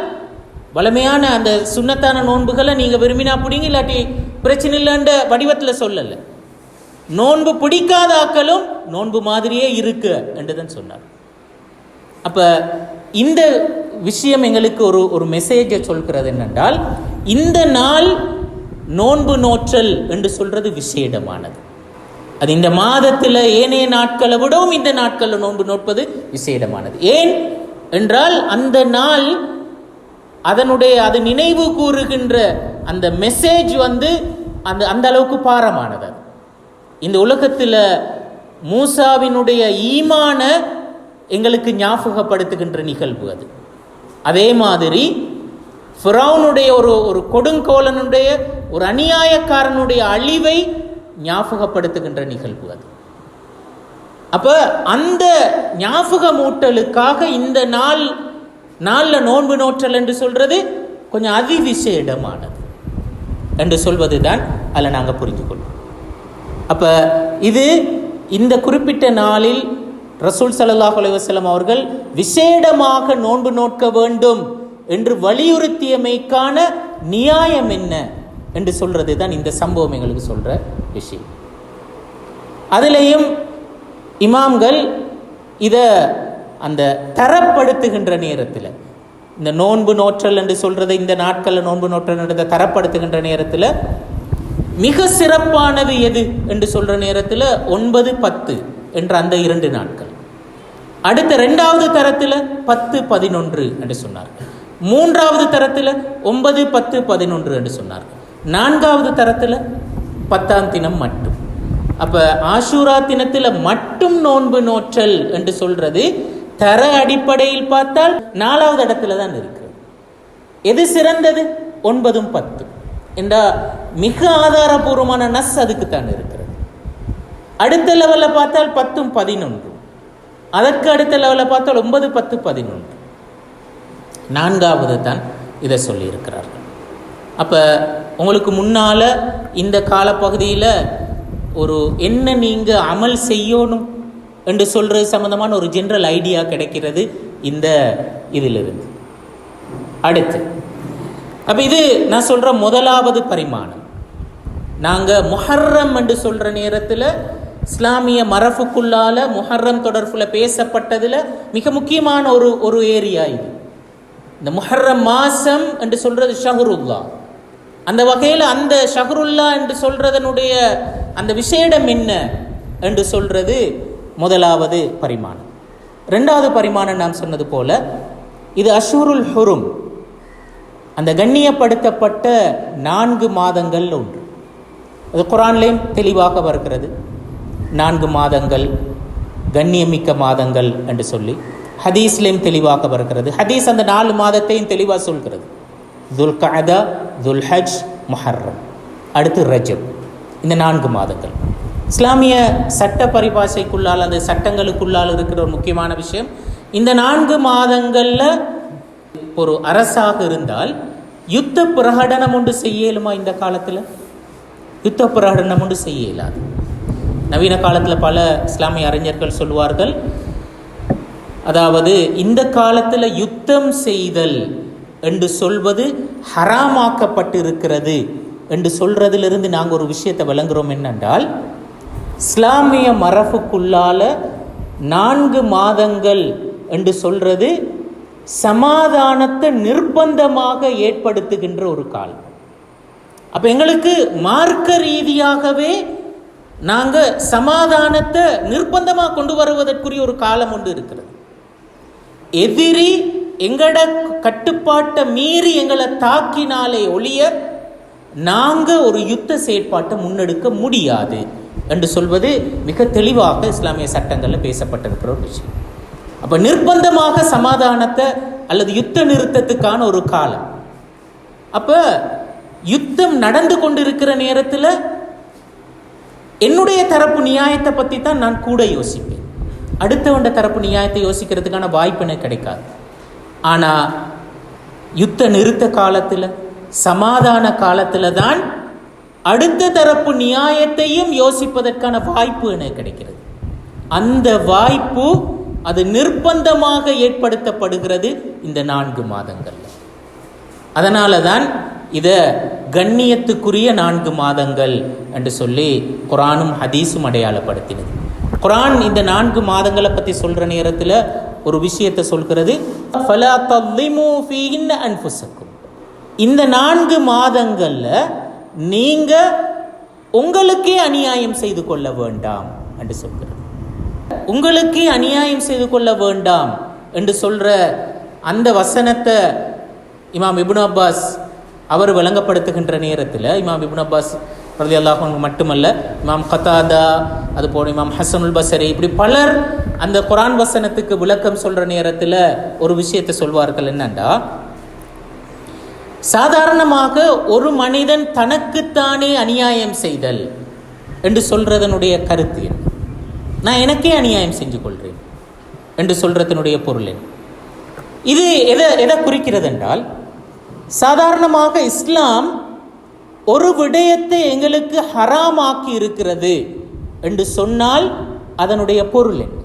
வளமையான அந்த சுன்னத்தான நோன்புகளை நீங்கள் விரும்பினா பிடிங்க, இல்லாட்டி பிரச்சனை இல்லைன்ற வடிவத்தில் சொல்லலை. நோன்பு பிடிக்காத ஆக்களும் நோன்பு மாதிரியே இருக்கு என்றுதான் சொன்னார். அப்போ இந்த விஷயம் எங்களுக்கு ஒரு மெசேஜை சொல்கிறது என்னென்றால், இந்த நாள் நோன்பு நோற்றல் என்று சொல்றது விசேடமானது. அது இந்த மாதத்தில் ஏனைய நாட்களை விடவும் இந்த நாட்களில் நோன்பு நோட்பது விசேடமானது. ஏன் என்றால் அந்த நாள் அது நினைவு கூறுகின்ற அந்த மெசேஜ் அந்த அளவுக்கு பாரமானது. இந்த உலகத்தில் மூசாவினுடைய ஈமான எங்களுக்கு ஞாபகப்படுத்துகின்ற நிகழ்வு அது. அதே மாதிரி ஃபிரௌனுடைய ஒரு கொடுங்கோலனுடைய ஒரு அநியாயக்காரனுடைய அழிவை ஞாபகப்படுத்துகின்ற நிகழ்வு அது. அப்ப அந்த ஞாபகமூட்டலுக்காக இந்த நாளில் நோன்பு நோற்றல் என்று சொல்றது கொஞ்சம் அதிவிசேடமானது என்று சொல்வது தான் அதில் நாங்கள் புரிந்து கொள்வோம். அப்போ இந்த குறிப்பிட்ட நாளில் ரசூல் ஸல்லல்லாஹு அலைஹி வஸல்லம் அவர்கள் விசேடமாக நோன்பு நோக்க வேண்டும் என்று வலியுறுத்தியமைக்கான நியாயம் என்ன என்று சொல்றது தான் இந்த சம்பவம் எங்களுக்கு சொல்ற விஷயம். அதிலேயும் இமாம்கள் இதை அந்த தரப்படுத்துகின்ற நேரத்தில், இந்த நோன்பு நோற்றல் என்று சொல்றதை, இந்த நாட்களில் நோன்பு நோற்றல் என்று தரப்படுத்துகின்ற நேரத்தில் மிக சிறப்பானது எது என்று சொல்ற நேரத்தில் 9, 10 என்ற அந்த 2 நாட்கள். அடுத்த 2வது தரத்தில் 10, 11 என்று சொன்னார்கள். 3வது தரத்தில் 9, 10, 11 என்று சொன்னார்கள். 4வது தரத்தில் 10ஆம் தினம் மட்டும். அப்ப ஆஷூரா தினத்தில் மட்டும் நோன்பு நோற்றல் என்று சொல்றது தர அடிப்படையில் பார்த்தால் 4வது இடத்துல தான் இருக்கிறது. எது சிறந்தது? 9, 10 என்ற மிக ஆதாரபூர்வமான நஸ் அதுக்குத்தான் இருக்கிறது. அடுத்த லெவலில் பார்த்தால் 10, 11. அதற்கு அடுத்த லெவலில் பார்த்தால் 9, 10, 11. 4வது தான் இதை சொல்லி இருக்கிறார்கள். அப்ப உங்களுக்கு முன்னால இந்த காலப்பகுதியில் ஒரு என்ன நீங்க அமல் செய்யணும் என்று சொல்றது சம்பந்தமான ஒரு ஜெனரல் ஐடியா கிடைக்கிறது இந்த இதிலிருந்து. அடுத்து அப்ப இது நான் சொல்ற முதலாவது பரிமாணம். நாங்க முஹர்ரம் என்று சொல்ற நேரத்தில் இஸ்லாமிய மரபுக்குள்ளால முஹர்ரம் தொடர்புல பேசப்பட்டதுல மிக முக்கியமான ஒரு ஏரியா இது. இந்த முஹர்ரம் மாசம் என்று சொல்றது ஷஹ்ருல்லா. அந்த வகையில் அந்த ஷஹ்ருல்லா என்று சொல்றதனுடைய அந்த விசேடம் என்ன என்று சொல்றது முதலாவது பரிமாணம். 2வது பரிமாணம் நாம் சொன்னது போல இது அஷ்ஹுருல் ஹுரும், அந்த கண்ணியப்படுத்தப்பட்ட 4 மாதங்கள் ஒன்று. அது குர்ஆன்லேயும் தெளிவாக வருகிறது. 4 மாதங்கள் கண்ணியமிக்க மாதங்கள் என்று சொல்லி ஹதீஸ்லேயும் தெளிவாக வருகிறது. ஹதீஸ் அந்த 4 மாதத்தையும் தெளிவாக சொல்கிறது. துல் கஅதா, துல் ஹஜ், முஹர்ரம், அடுத்து ரஜப். இந்த 4 மாதங்கள் இஸ்லாமிய சட்ட பரிபாஷைக்குள்ளால், அந்த சட்டங்களுக்குள்ளால் இருக்கிற ஒரு முக்கியமான விஷயம். இந்த 4 மாதங்களில் ஒரு அரசாக இருந்தால் யுத்த பிரகடனம் ஒன்று செய்யலுமா? இந்த காலத்தில் யுத்த பிரகடனம் ஒன்று செய்ய இயலாது. நவீன காலத்தில் பல இஸ்லாமிய அறிஞர்கள் சொல்வார்கள், அதாவது இந்த காலத்தில் யுத்தம் செய்தல் என்று சொல்வது ஹராமாக்கப்பட்டிருக்கிறது என்று சொல்றதிலிருந்து நாங்கள் ஒரு விஷயத்தை விளங்குறோம். என்னென்றால், இஸ்லாமிய மரபுக்குள்ளால 4 மாதங்கள் என்று சொல்றது சமாதானத்தை நிர்பந்தமாக ஏற்படுத்துகின்ற ஒரு காலம். அப்ப எங்களுக்கு மார்க்க ரீதியாகவே நாங்கள் சமாதானத்தை நிர்பந்தமாக கொண்டு வருவதற்குரிய ஒரு காலம் ஒன்று இருக்கிறது. எதிரி எங்களோட கட்டுப்பாட்டை மீறி எங்களை தாக்கினாலே ஒழிய நாங்கள் ஒரு யுத்த செயற்பாட்டை முன்னெடுக்க முடியாது என்று சொல்வது மிக தெளிவாக இஸ்லாமிய சட்டங்களில் பேசப்பட்டிருக்கிற ஒரு விஷயம். அப்போ நிர்பந்தமாக சமாதானத்தை அல்லது யுத்த நிறுத்தத்துக்கான ஒரு காலம். அப்போ யுத்தம் நடந்து கொண்டிருக்கிற நேரத்தில் என்னுடைய தரப்பு நியாயத்தை பற்றி தான் நான் கூட யோசிப்பேன். அடுத்தவண்ட தரப்பு நியாயத்தை யோசிக்கிறதுக்கான வாய்ப்பு எனக்கு கிடைக்காது. ஆனால் யுத்த நிறுத்த காலத்தில், சமாதான காலத்தில் தான் அடுத்த தரப்பு நியாயத்தையும் யோசிப்பதற்கான வாய்ப்பு எனக்கு கிடைக்கிறது. அந்த வாய்ப்பு அது நிர்பந்தமாக ஏற்படுத்தப்படுகிறது இந்த 4 மாதங்கள். அதனால தான் இதை கண்ணியத்துக்குரிய 4 மாதங்கள் என்று சொல்லி குர்ஆனும் ஹதீஸும் அடையாளப்படுத்தினது. குர்ஆன் இந்த 4 மாதங்களை பற்றி சொல்கிற நேரத்தில் ஒரு விஷயத்தை சொல்கிறது, ஃபலா தظ்லிமூ ஃபீஹின்ன அன்ஃபுஸக்கும். இந்த 4 மாதங்களில் நீங்கள் உங்களுக்கே அநியாயம் செய்து கொள்ள வேண்டாம் என்று சொல்கிறது. உங்களுக்கே அநியாயம் செய்து கொள்ள வேண்டாம் என்று சொல்கிற அந்த வசனத்தை இமாம் இப்னு அப்பாஸ் அவர் விளங்கப்படுத்துகின்ற நேரத்தில், இமாம் இப்னு அப்பாஸ் ரலியல்லாஹு அன்ஹு மட்டுமல்ல, இமாம் கதாதா, அதுபோல இமாம் ஹசனுல் பஸரி, இப்படி பலர் அந்த குர்ஆன் வசனத்துக்கு விளக்கம் சொல்கிற நேரத்தில் ஒரு விஷயத்தை சொல்வார்கள். என்னண்டா, சாதாரணமாக ஒரு மனிதன் தனக்குத்தானே அநியாயம் செய்தல் என்று சொல்றதனுடைய கருத்து என்ன? நான் எனக்கே அநியாயம் செஞ்சு கொள்கிறேன் என்று சொல்றதனுடைய பொருள் என்ன? இது எதை குறிக்கிறது என்றால், சாதாரணமாக இஸ்லாம் ஒரு விடயத்தை எங்களுக்கு ஹராமாக்கி இருக்கிறது என்று சொன்னால் அதனுடைய பொருள் என்ன?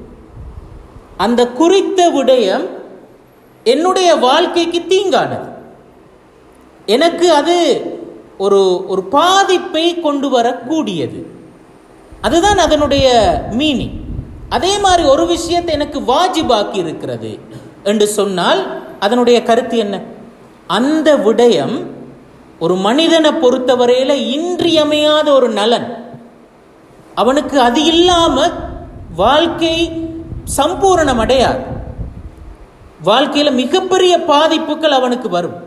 அந்த குறித்த விடயம் என்னுடைய வாழ்க்கைக்கு தீங்கானது, எனக்கு அது ஒரு ஒரு பாதிப்பை கொண்டு வரக்கூடியது. அதுதான் அதனுடைய மீனிங். அதே மாதிரி ஒரு விஷயத்தை எனக்கு வாஜிபாக்கி இருக்கிறது என்று சொன்னால் அதனுடைய கருத்து என்ன? அந்த விடயம் ஒரு மனிதனை பொறுத்தவரையில இன்றியமையாத ஒரு நலன். அவனுக்கு அது இல்லாம வாழ்க்கை சம்பூரணம் அடையாது. வாழ்க்கையில மிகப்பெரிய பாதிப்புகள் அவனுக்கு வரும்.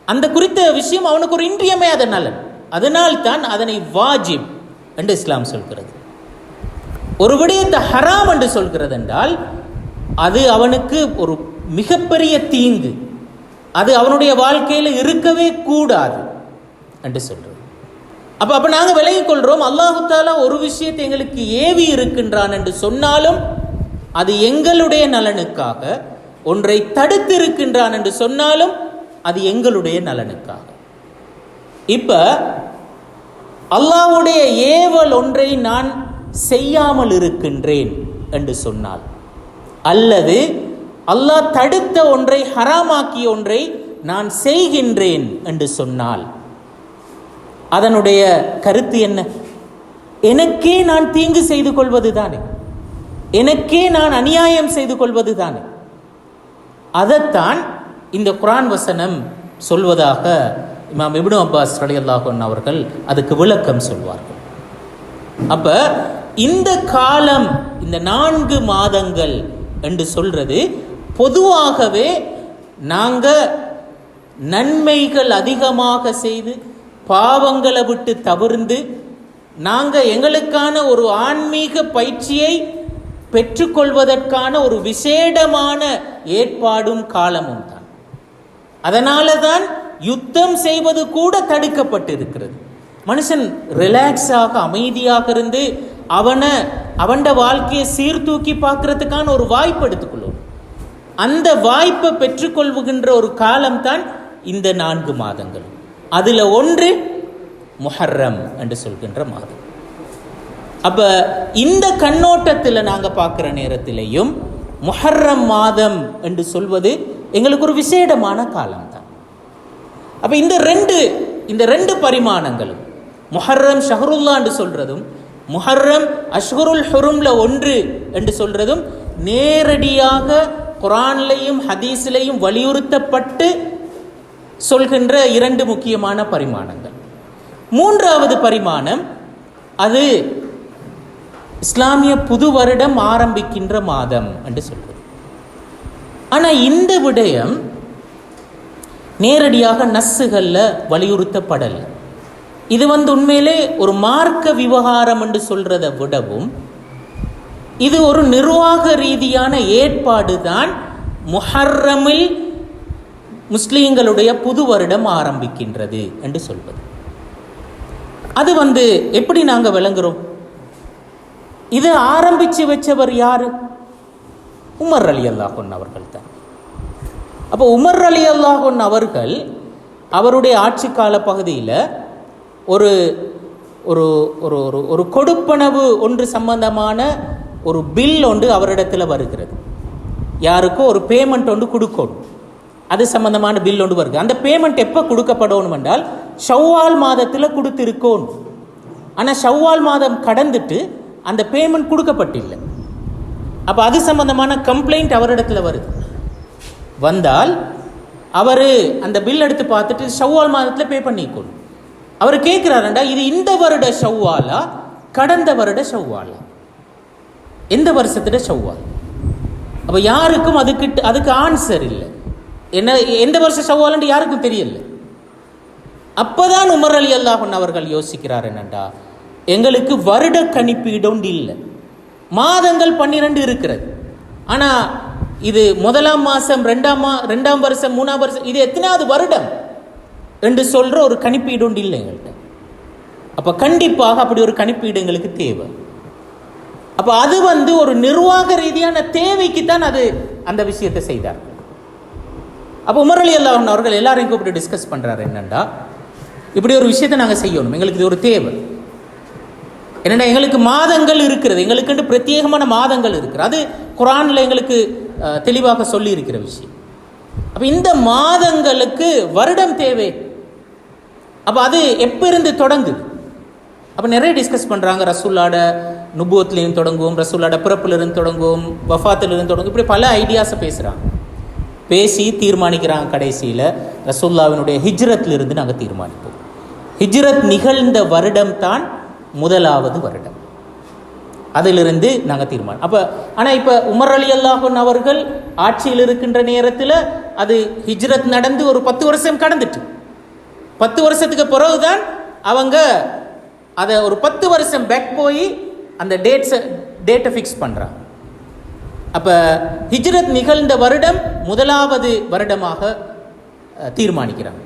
அந்த குறித்த விஷயம் அவனுக்கு ஒரு இன்றியமையாத நலன். அதனால்தான் அதனை வாஜிப் என்று இஸ்லாம் சொல்கிறது. ஒரு விடயத்தை ஹராம் என்று சொல்கிறது என்றால் அது அவனுக்கு ஒரு மிகப்பெரிய தீங்கு, அது அவனுடைய வாழ்க்கையில் இருக்கவே கூடாது என்று சொல்றது. அப்ப நாங்கள் விலகிக் கொள்றோம், அல்லாஹு தஆலா ஒரு விஷயத்தை எங்களுக்கு ஏவி இருக்கின்றான் என்று சொன்னாலும் அது எங்களுடைய நலனுக்காக, ஒன்றை தடுத்து இருக்கின்றான் என்று சொன்னாலும் அது எங்களுடைய நலனுக்காக. இப்ப அல்லாஹ்வுடைய ஏவல் ஒன்றை நான் செய்யாமல் இருக்கின்றேன் என்று சொன்னால், அல்லது அல்லாஹ் தடுத்த ஒன்றை, ஹராமாக்கிய ஒன்றை நான் செய்கின்றேன் என்று சொன்னால் அதனுடைய கருத்து என்ன? எனக்கே நான் தீங்கு செய்து கொள்வது தானே, எனக்கே நான் அநியாயம் செய்து கொள்வது தானே. அதைத்தான் இந்த குர்ஆன் வசனம் சொல்வதாக இமாம் இப்னு அப்பாஸ் ரலியல்லாஹு அன்ஹு அவர்கள் அதுக்கு விளக்கம் சொல்வார்கள். அப்ப இந்த காலம், இந்த 4 மாதங்கள் என்று சொல்றது பொதுவாகவே நாங்க நன்மைகள் அதிகமாக செய்து பாவங்களை விட்டு தவிர்ந்து நாங்க எங்களுக்கான ஒரு ஆன்மீக பயிற்சியை பெற்றுக்கொள்வதற்கான ஒரு விசேடமான ஏற்பாடும் காலமும் தான். அதனால தான் யுத்தம் செய்வது கூட தடுக்கப்பட்டிருக்கிறது. மனுஷன் ரிலாக்ஸாக அமைதியாக இருந்து அவன் வாழ்க்கையை சீர்தூக்கி பார்க்கறதுக்கான ஒரு வாய்ப்பு எடுத்துக்கொள்ளும். அந்த வாய்ப்பை பெற்றுக்கொள்கின்ற ஒரு காலம் தான் இந்த 4 மாதங்கள். அதுல ஒன்று முஹர்ரம் என்று சொல்கின்ற மாதம். அப்ப இந்த கண்ணோட்டத்தில் நாங்க பார்க்கிற நேரத்திலேயும் முஹர்ரம் மாதம் என்று சொல்வது எங்களுக்கு ஒரு விசேடமான காலம் தான். அப்ப இந்த ரெண்டு பரிமாணங்களும், முஹர்ரம் ஷஹ்ருல்லா என்று சொல்றதும், முஹர்ரம் அஷ்ஹுருல் ஹுரும்ல ஒன்று என்று சொல்றதும் நேரடியாக குர்ஆன்லையும் ஹதீஸிலையும் வலியுறுத்தப்பட்டு சொல்கின்ற 2 முக்கியமான பரிமாணங்கள். 3வது பரிமாணம், அது இஸ்லாமிய புது வருடம் ஆரம்பிக்கின்ற மாதம் என்று சொல்றது. ஆனா இந்த விடயம் நேரடியாக நஸ்ஸுகள்ல வலியுறுத்தப்படலை. இது உண்மையிலே ஒரு மார்க்க விவகாரம் என்று சொல்றதை விடவும் இது ஒரு நிர்வாக ரீதியான ஏற்பாடு தான். முஹர்ரமில் முஸ்லீம்களுடைய புது வருடம் ஆரம்பிக்கின்றது என்று சொல்வது. அது எப்படி நாங்க விளங்குறோம்? இது ஆரம்பிச்சு வச்சவர் யாரு? உமர் ரலியல்லாஹு அன்ஹு அவர்கள் தான். அப்போ உமர் ரலியல்லாஹு அன்ஹு அவர்கள் அவருடைய ஆட்சி கால பகுதியில் ஒரு ஒரு ஒரு ஒரு கொடுப்பனவு ஒன்று சம்பந்தமான ஒரு பில் ஒன்று அவரிடத்தில் வருகிறது. யாருக்கோ ஒரு பேமெண்ட் ஒன்று கொடுக்கணும், அது சம்பந்தமான பில் ஒன்று வருது. அந்த பேமெண்ட் எப்போ கொடுக்கப்படணும் என்றால் ஷவ்வால் மாதத்தில் கொடுத்திருக்கணும். ஆனால் ஷவ்வால் மாதம் கடந்துட்டு அந்த பேமெண்ட் கொடுக்கப்பட்டில்லை. அப்போ அது சம்பந்தமான கம்ப்ளைண்ட் அவரிடத்தில் வருது. வந்தால் அவர் அந்த பில் எடுத்து பார்த்துட்டு ஷவ்வால் மாதத்தில் பே பண்ணிக்கணும். அவர் கேட்கிறாருண்டா, இது இந்த வருட ஷவ்வாலா கடந்த வருட ஷவ்வாலா, எந்த வருஷத்துல ஷவ்வால்? அப்போ யாருக்கும் அதுக்கு ஆன்சர் இல்லை. என்ன எந்த வருஷம் ஷவ்வால்னு யாருக்கும் தெரியல. அப்பதான் உமர் ரலியல்லாஹு அன்ஹு அவர்கள் யோசிக்கிறார், என்னண்டா எங்களுக்கு வருட கணிப்பீடு இல்லை, மாதங்கள் 12 இருக்கிறது. ஆனா இது 1ஆம் மாசம், 2ஆம் வருஷம், 3ஆம் வருஷம், இது எத்தனாவது வருடம் என்று சொல்ற ஒரு கணிப்பீடு இல்லை எங்கள்கிட்ட. அப்ப கண்டிப்பாக அப்படி ஒரு கணிப்பீடு எங்களுக்கு தேவை. அப்ப அது ஒரு நிர்வாக ரீதியான தேவைக்கு தான் அது அந்த விஷயத்தை செய்தார். அப்போ உமர் ரலியல்லாஹு அன்ஹு அவர்கள் எல்லாரையும் கூப்பிட்டு டிஸ்கஸ் பண்றாரு, என்னண்டா இப்படி ஒரு விஷயத்தை நாங்கள் செய்யணும், எங்களுக்கு இது ஒரு தேவை. என்னடா எங்களுக்கு மாதங்கள் இருக்கிறது, எங்களுக்கு பிரத்யேகமான மாதங்கள் இருக்கிறது, அது குர்ஆன்ல எங்களுக்கு தெளிவாக சொல்லி இருக்கிற விஷயம். அப்ப இந்த மாதங்களுக்கு வருடம் தேவை. அப்போ அது எப்போ இருந்து தொடங்குது? அப்போ நிறைய டிஸ்கஸ் பண்ணுறாங்க. ரசூல்லாட நுபுவத்துலேருந்து தொடங்குவோம், ரசூல்லாட பிறப்பிலிருந்து தொடங்குவோம், வஃபாத்திலிருந்து தொடங்கும், இப்படி பல ஐடியாஸை பேசுகிறாங்க. பேசி தீர்மானிக்கிறாங்க கடைசியில் ரசூல்லாவினுடைய ஹிஜ்ரத்திலிருந்து நாங்கள் தீர்மானிப்போம். ஹிஜ்ரத் நிகழ்ந்த வருடம் தான் முதலாவது வருடம், அதிலிருந்து நாங்கள் தீர்மானம். அப்போ ஆனால் இப்போ உமர் ரலியல்லாஹு அன்ஹு அவர்கள் ஆட்சியில் இருக்கின்ற நேரத்தில் அது ஹிஜ்ரத் நடந்து ஒரு 10 வருஷம் கடந்துட்டு, 10 வருஷத்துக்கு பிறகுதான் அவங்க அதை ஒரு 10 வருஷம் பேக் போய் அந்த டேட்டை ஃபிக்ஸ் பண்ணுறாங்க. அப்போ ஹிஜ்ரத் நிகழ்ந்த வருடம் முதலாவது வருடமாக தீர்மானிக்கிறாங்க.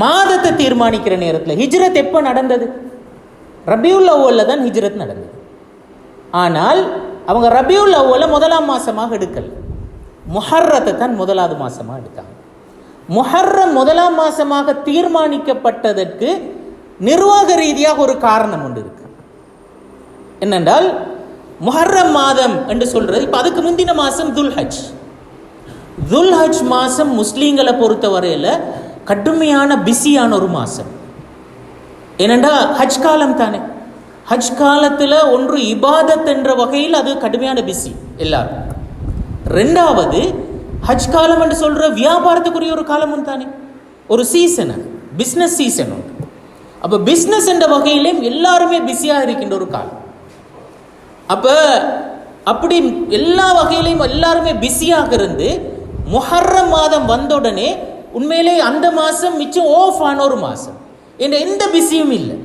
மாதத்தை தீர்மானிக்கிற நேரத்தில் ஹிஜ்ரத் எப்போ நடந்தது? ரபியுல் அவ்வல்ல தான் ஹிஜ்ரத் நடந்தது. ஆனால் அவங்க ரபியுல் அவ்வல்ல முதலாம் மாசமாக எடுக்கல, முஹர்ரத்தை தான் முதலாவது மாசமாக எடுத்தாங்க. முஹர்ரம் முதலாம் மாசமாக தீர்மானிக்கப்பட்டதற்கு நிர்வாக ரீதியாக ஒரு காரணம் ஒன்று இருக்கு. என்னென்றால் முஹர்ரம் மாதம் என்று சொல்றது, இப்போ அதுக்கு முந்தின மாதம் துல்ஹஜ். துல்ஹஜ் மாதம் முஸ்லீம்களை பொறுத்த வரையில் கடுமையான பிஸியான ஒரு மாதம். ஏனென்றா ஹஜ் காலம் தானே. ஹஜ் காலத்தில் ஒன்று இபாதத் என்ற வகையில் அது கடுமையான பிஸி எல்லாரும். ரெண்டாவது ஹஜ் காலம் என்று சொல்கிற வியாபாரத்துக்குரிய ஒரு காலமும் தானே, ஒரு சீசன், பிஸ்னஸ் சீசன் உண்டு. அப்போ பிஸ்னஸ் என்ற வகையிலும் எல்லாருமே பிஸியாக இருக்கின்ற ஒரு காலம். அப்போ அப்படி எல்லா வகையிலையும் எல்லாருமே பிஸியாக இருந்து முஹர்ரம் மாதம் வந்த உடனே உண்மையிலே அந்த மாதம் மிச்சம் ஆஃப் ஆன ஒரு மாதம். என்ற எந்த பிஸியும் இல்லை,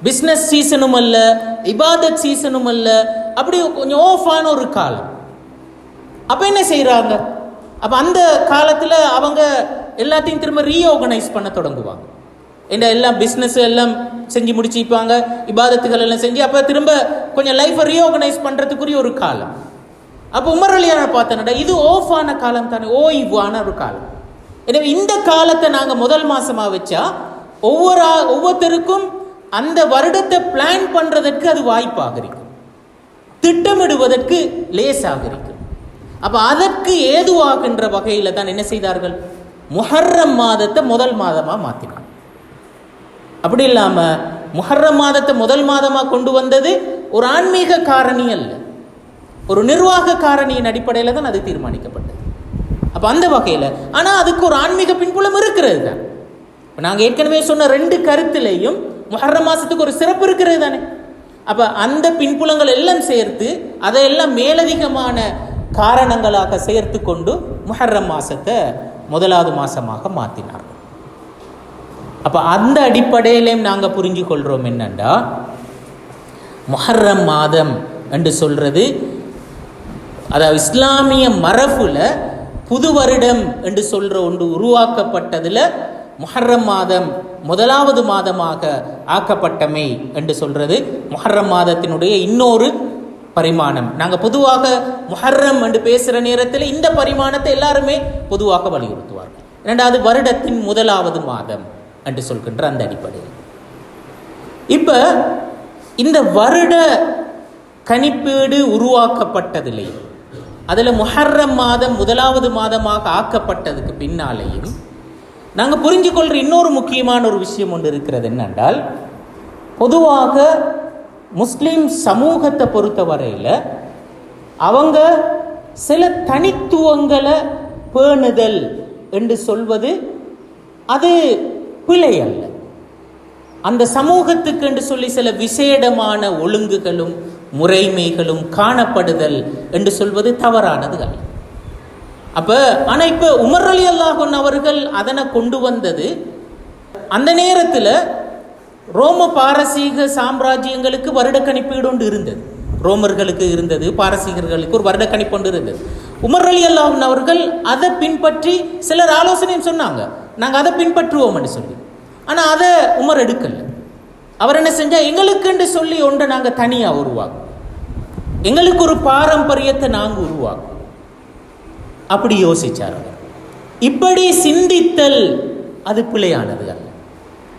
பிஸ்னஸ் சீசனும் அல்ல, இபாதத் சீசனும் அல்ல, அப்படி கொஞ்சம் ஆஃப் ஆன ஒரு காலம். அப்போ என்ன செய்கிறாங்க? அப்போ அந்த காலத்தில் அவங்க எல்லாத்தையும் திரும்ப ரீஆர்கனைஸ் பண்ண தொடங்குவாங்க. என்ன எல்லாம் பிஸ்னஸ் எல்லாம் செஞ்சு முடிச்சுப்பாங்க, இபாதத்துகள் எல்லாம் செஞ்சு அப்போ திரும்ப கொஞ்சம் லைஃப்பை ரீஆர்கனைஸ் பண்ணுறதுக்குரிய ஒரு காலம். அப்போ உமர் ரலியல்லாஹு அன்ஹு பார்த்தனடா இது ஆஃப் ஆன காலம் தானே, ஓய்வான ஒரு காலம். எனவே இந்த காலத்தை நாங்கள் முதல் மாசமாக வச்சா ஒவ்வொருத்தருக்கும் அந்த வருடத்தை பிளான் பண்ணுறதற்கு அது வாய்ப்பாக இருக்கும், திட்டமிடுவதற்கு லேசாக இருக்கும். அப்போ அதற்கு ஏதுவாகின்ற வகையில் தான் என்ன செய்தார்கள்? முஹர்ரம் மாதத்தை முதல் மாதமாக மாற்றினாங்க. அப்படி இல்லாமல் முஹர்ரம் மாதத்தை முதல் மாதமாக கொண்டு வந்தது ஒரு ஆன்மீக காரணி அல்ல, ஒரு நிர்வாக காரணியின் அடிப்படையில் தான் அது தீர்மானிக்கப்பட்டது. அப்போ அந்த வகையில் ஆனால் அதுக்கு ஒரு ஆன்மீக பின்புலம் இருக்கிறது தான். இப்போ நாங்கள் ஏற்கனவே சொன்ன 2 கருத்துலேயும் முஹர்ரம் மாதத்துக்கு ஒரு சிறப்பு இருக்கிறது தானே. அப்போ அந்த பின்புலங்கள் எல்லாம் சேர்த்து அதையெல்லாம் மேலதிகமான காரணங்களாக சேர்த்து கொண்டு முஹர்ரம் மாதத்தை முதலாவது மாதமாக மாற்றினார்கள். அப்போ அந்த அடிப்படையிலையும் நாங்கள் புரிஞ்சு கொள்கிறோம் என்னென்னா, முஹர்ரம் மாதம் என்று சொல்கிறது அதாவது இஸ்லாமிய மரபுல புது வருடம் என்று சொல்கிற ஒன்று உருவாக்கப்பட்டதில் முஹர்ரம் மாதம் முதலாவது மாதமாக ஆக்கப்பட்டமை என்று சொல்கிறது முஹர்ரம் மாதத்தினுடைய இன்னொரு பரிமாணம். நாங்கள் பொதுவாக முஹர்ரம் என்று பேசுகிற நேரத்தில் இந்த பரிமாணத்தை எல்லாருமே பொதுவாக வலியுறுத்துவார்கள். இரண்டாவது வருடத்தின் முதலாவது மாதம் என்று சொல்கின்ற அந்த அடிப்படையில் இப்போ இந்த வருட கணிப்பீடு உருவாக்கப்பட்டதில்லை, அதில் முஹர்ரம் மாதம் முதலாவது மாதமாக ஆக்கப்பட்டதுக்கு பின்னாலேயும் நாங்கள் புரிஞ்சு கொள்கிற இன்னொரு முக்கியமான ஒரு விஷயம் ஒன்று இருக்கிறது. என்னென்றால் பொதுவாக முஸ்லீம் சமூகத்தை பொறுத்த வரையில் அவங்க சில தனித்துவங்களை பேணுதல் என்று சொல்வது அது பிழை அல்ல. அந்த சமூகத்துக்கு என்று சொல்லி சில விசேடமான ஒழுங்குகளும் முறைமைகளும் காணப்படுதல் என்று சொல்வது தவறானது அல்ல. அப்போ ஆனால் இப்போ உமர் ரலியல்லாஹு அன்ஹு அவர்கள் அதனை கொண்டு வந்தது அந்த நேரத்தில் ரோம பாரசீக சாம்ராஜ்யங்களுக்கு வருட கணிப்பீடு ஒன்று இருந்தது. ரோமர்களுக்கு இருந்தது, பாரசீகர்களுக்கு ஒரு வருட கணிப்பு ஒன்று இருந்தது. உமர் ரலியல்லாஹு அன்ஹு அவர்கள் அதை பின்பற்றி சிலர் ஆலோசனையும் சொன்னாங்க, நாங்கள் அதை பின்பற்றுவோம் என்று சொல்லி. ஆனால் அதை உமர் எடுக்கல. அவர் என்ன செஞ்சால், எங்களுக்குன்னு சொல்லி ஒன்றை நாங்கள் தனியாக உருவாக்கும், எங்களுக்கு ஒரு பாரம்பரியத்தை நாங்கள் உருவாக்கும் அப்படி யோசிச்சார். இப்படி சிந்தித்தல் அது பிழையானது அல்ல.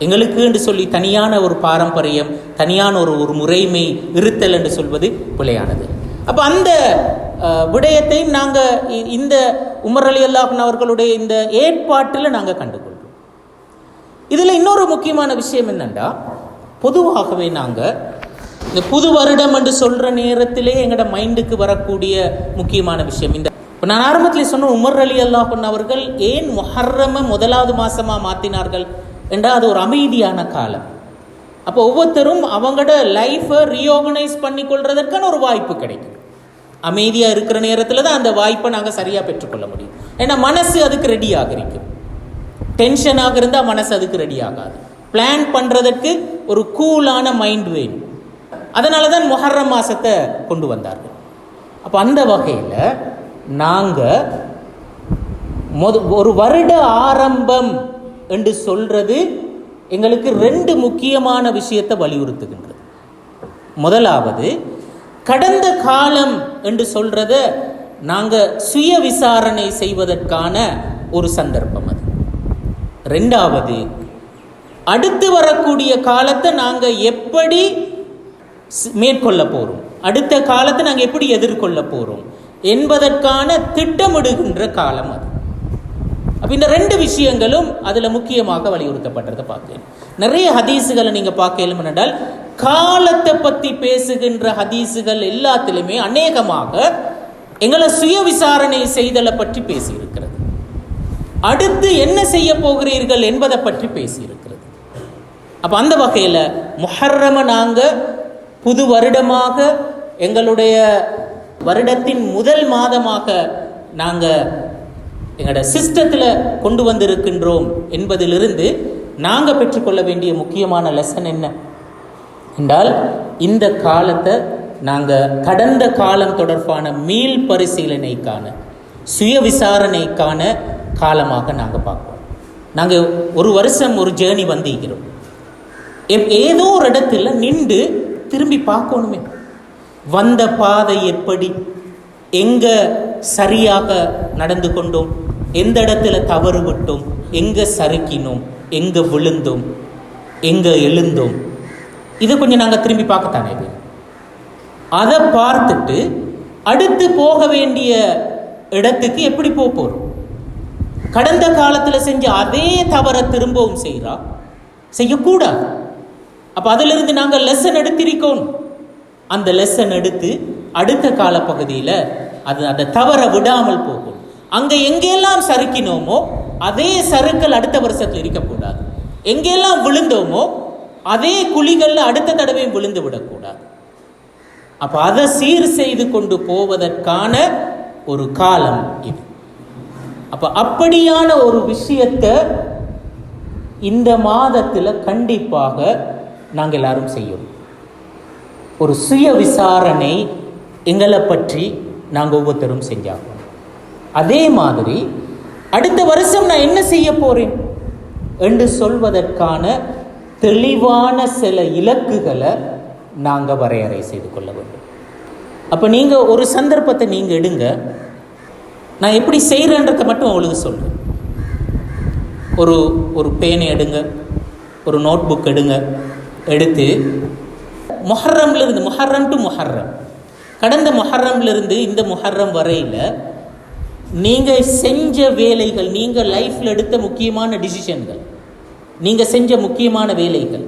எங்களுக்கு என்று சொல்லி தனியான ஒரு பாரம்பரியம், தனியான ஒரு முறைமை இருத்தல் என்று சொல்வது பிழையானது. அப்போ அந்த விடயத்தையும் நாங்கள் இந்த உமர் ரலியல்லாஹு அன்ஹு அவர்களுடைய இந்த ஏற்பாட்டில் நாங்கள் கண்டுகொள்கிறோம். இதில் இன்னொரு முக்கியமான விஷயம் என்னென்னா, பொதுவாகவே நாங்கள் இந்த புது வருடம் என்று சொல்கிற நேரத்திலே எங்களோட மைண்டுக்கு வரக்கூடிய முக்கியமான விஷயம் இந்த, இப்போ நான் ஆரம்பத்தில் சொன்ன உமர் ரலியல்லாஹு அன்ஹு அவர்கள் ஏன் முஹர்ரம முதலாவது மாதமாக மாற்றினார்கள் என்றால் அது ஒரு அமைதியான காலம். அப்போ ஒவ்வொருத்தரும் அவங்களோட லைஃப்பை ரீஆர்கனைஸ் பண்ணி கொள்றதற்கான ஒரு வாய்ப்பு கிடைக்கும். அமைதியாக இருக்கிற நேரத்தில் தான் அந்த வாய்ப்பை நாங்கள் சரியாக பெற்றுக்கொள்ள முடியும். ஏன்னா மனசு அதுக்கு ரெடியாக இருக்கும். டென்ஷனாக இருந்தால் மனசு அதுக்கு ரெடி ஆகாது. பிளான் பண்ணுறதுக்கு ஒரு கூலான மைண்ட் வேணும். அதனால தான் முஹர்ரம் மாதத்தை கொண்டு வந்தார்கள். அப்போ அந்த வகையில் நாங்கள் ஒரு வருட ஆரம்பம் என்று சொல்கிறது எங்களுக்கு 2 முக்கியமான விஷயத்தை வலியுறுத்துகின்றது. முதலாவது, கடந்த காலம் என்று சொல்கிறத நாங்கள் சுய விசாரணை செய்வதற்கான ஒரு சந்தர்ப்பம் அது. 2வது, அடுத்து வரக்கூடிய காலத்தை நாங்கள் எப்படி மேற்கொள்ள போகிறோம், அடுத்த காலத்தை நாங்கள் எப்படி எதிர்கொள்ள போகிறோம் என்பதற்கான திட்டமிடுகின்ற காலம் அது. அப்போ இந்த 2 விஷயங்களும் அதில் முக்கியமாக வலியுறுத்தப்பட்டதை பார்க்கலாம். நிறைய ஹதீஸுகளை நீங்கள் பார்க்கலாம். என்றால் காலத்தை பற்றி பேசுகின்ற ஹதீஸுகள் எல்லாத்திலுமே அநேகமாக எங்களை சுய விசாரணை செய்தலை பற்றி பேசியிருக்கிறது. அடுத்து என்ன செய்ய போகிறீர்கள் என்பதை பற்றி பேசியிருக்கிறது. அப்போ அந்த வகையில் முஹர்ரம நாங்கள் புது வருடமாக, எங்களுடைய வருடத்தின் முதல் மாதமாக நாங்கள் எங்களோட சிஸ்டத்தில் கொண்டு வந்திருக்கின்றோம் என்பதிலிருந்து நாங்கள் பெற்றுக்கொள்ள வேண்டிய முக்கியமான லெசன் என்ன என்றால், இந்த காலத்தை நாங்கள் கடந்த காலம் தொடர்பான மீள் பரிசீலனைக்கான சுய விசாரணைக்கான காலமாக நாங்கள் பார்ப்போம். நாங்கள் ஒரு வருஷம் ஒரு ஜேர்னி வந்திருக்கிறோம். ஏதோ ஒரு இடத்துல நின்று திரும்பி பார்க்கணுமே, வந்த பாதை எப்படி, எங்கே சரியாக நடந்து கொண்டோம், எந்த இடத்துல தவறு விட்டோம், எங்கே சறுக்கினோம், எங்கே விழுந்தோம், எங்கே எழுந்தோம், இதை கொஞ்சம் நாங்கள் திரும்பி பார்க்கத்தானே. அதை பார்த்துட்டு அடுத்து போக வேண்டிய இடத்துக்கு எப்படி போகிறோம். கடந்த காலத்தில் செஞ்ச அதே தவறை திரும்பவும் செய்யக்கூடாது. அப்போ அதிலிருந்து நாங்கள் லெசன் எடுத்திருக்கோம். அந்த லெசன் எடுத்து அடுத்த காலப்பகுதியில் அதை தவற விடாமல் போகும். அங்கே எங்கெல்லாம் சறுக்கினோமோ அதே சறுக்கல் அடுத்த வருஷத்தில் இருக்கக்கூடாது. எங்கெல்லாம் விழுந்தோமோ அதே குழிகளில் அடுத்த தடவையும் விழுந்து விடக்கூடாது. அப்போ அதை சீர் செய்து கொண்டு போவதற்கான ஒரு காலம் இது. அப்போ அப்படியான ஒரு விஷயத்தை இந்த மாதத்தில் கண்டிப்பாக நாங்கள் எல்லாரும் செய்யணும். ஒரு சுய விசாரணை எங்களை பற்றி நாங்கள் ஒவ்வொருத்தரும் செஞ்சாகணும். அதே மாதிரி அடுத்த வருஷம் நான் என்ன செய்ய போகிறேன் என்று சொல்வதற்கான தெளிவான சில இலக்குகளை நாங்கள் வரையறை செய்து கொள்ள வேண்டும். அப்போ நீங்கள் ஒரு சந்தர்ப்பத்தை நீங்கள் எடுங்க. நான் எப்படி செய்கிறேன்றதை மட்டும் உங்களுக்கு சொல்கிறேன். ஒரு பேனை எடுங்க, ஒரு நோட் புக் எடுங்க. எடுத்து முஹர்ரம்லேருந்து, முஹர்ரம் டு முஹர்ரம், கடந்த முஹர்ரம்லேருந்து இந்த முஹர்ரம் வரையில் நீங்கள் செஞ்ச வேலைகள், நீங்கள் லைஃப்பில் எடுத்த முக்கியமான டிசிஷன்கள், நீங்கள் செஞ்ச முக்கியமான வேலைகள்,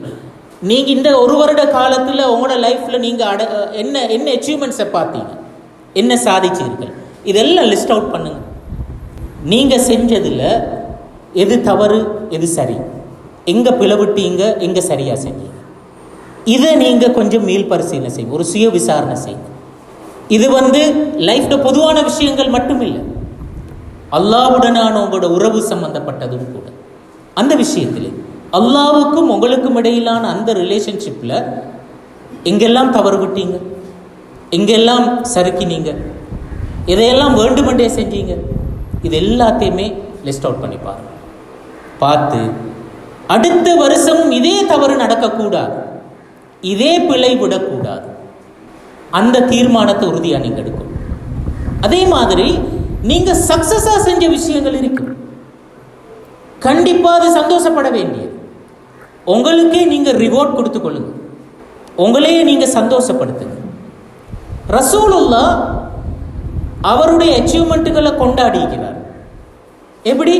நீங்கள் இந்த ஒரு வருட காலத்தில் உங்களோட லைஃப்பில் நீங்கள் என்ன அச்சீவ்மெண்ட்ஸை பார்த்தீங்க, என்ன சாதிச்சீர்கள், இதெல்லாம் லிஸ்ட் அவுட் பண்ணுங்க. நீங்கள் செஞ்சதில் எது தவறு, எது சரி, எங்கே பிளவிட்டீங்க, எங்கே சரியாக செஞ்சீங்க, இதை நீங்கள் கொஞ்சம் மீள் பரிசீலனை செய்யுங்க. ஒரு சுய விசாரணை செய்யுங்க. இது லைஃப்பில் பொதுவான விஷயங்கள் மட்டும் இல்லை, அல்லாஹ்வுடனான உங்களோட உறவு சம்பந்தப்பட்டதும் கூட. அந்த விஷயத்தில் அல்லாஹ்வுக்கும் உங்களுக்கும் இடையிலான அந்த ரிலேஷன்ஷிப்பில் எங்கெல்லாம் தவறு விட்டீங்க, எங்கெல்லாம் சறுக்கினீங்க, எதையெல்லாம் வேண்டுமென்றே செஞ்சீங்க, இது எல்லாத்தையுமே லிஸ்ட் அவுட் பண்ணி பாருங்க. பார்த்து அடுத்த வருஷமும் இதே தவறு நடக்கக்கூடாது, இதே பிழை விடக்கூடாது, அந்த தீர்மானத்தை உறுதியாக நீங்கள் எடுக்கணும். அதே மாதிரி நீங்கள் சக்சஸாக செஞ்ச விஷயங்கள் இருக்கு, கண்டிப்பாக அது சந்தோஷப்பட வேண்டியது. உங்களுக்கே நீங்கள் ரிவார்ட் கொடுத்து கொள்ளுங்க, உங்களையே நீங்கள் சந்தோஷப்படுத்துங்க. ரசூலுல்லாஹ் அவருடைய அச்சீவ்மெண்ட்டுகளை கொண்டாடுகிறார். எப்படி?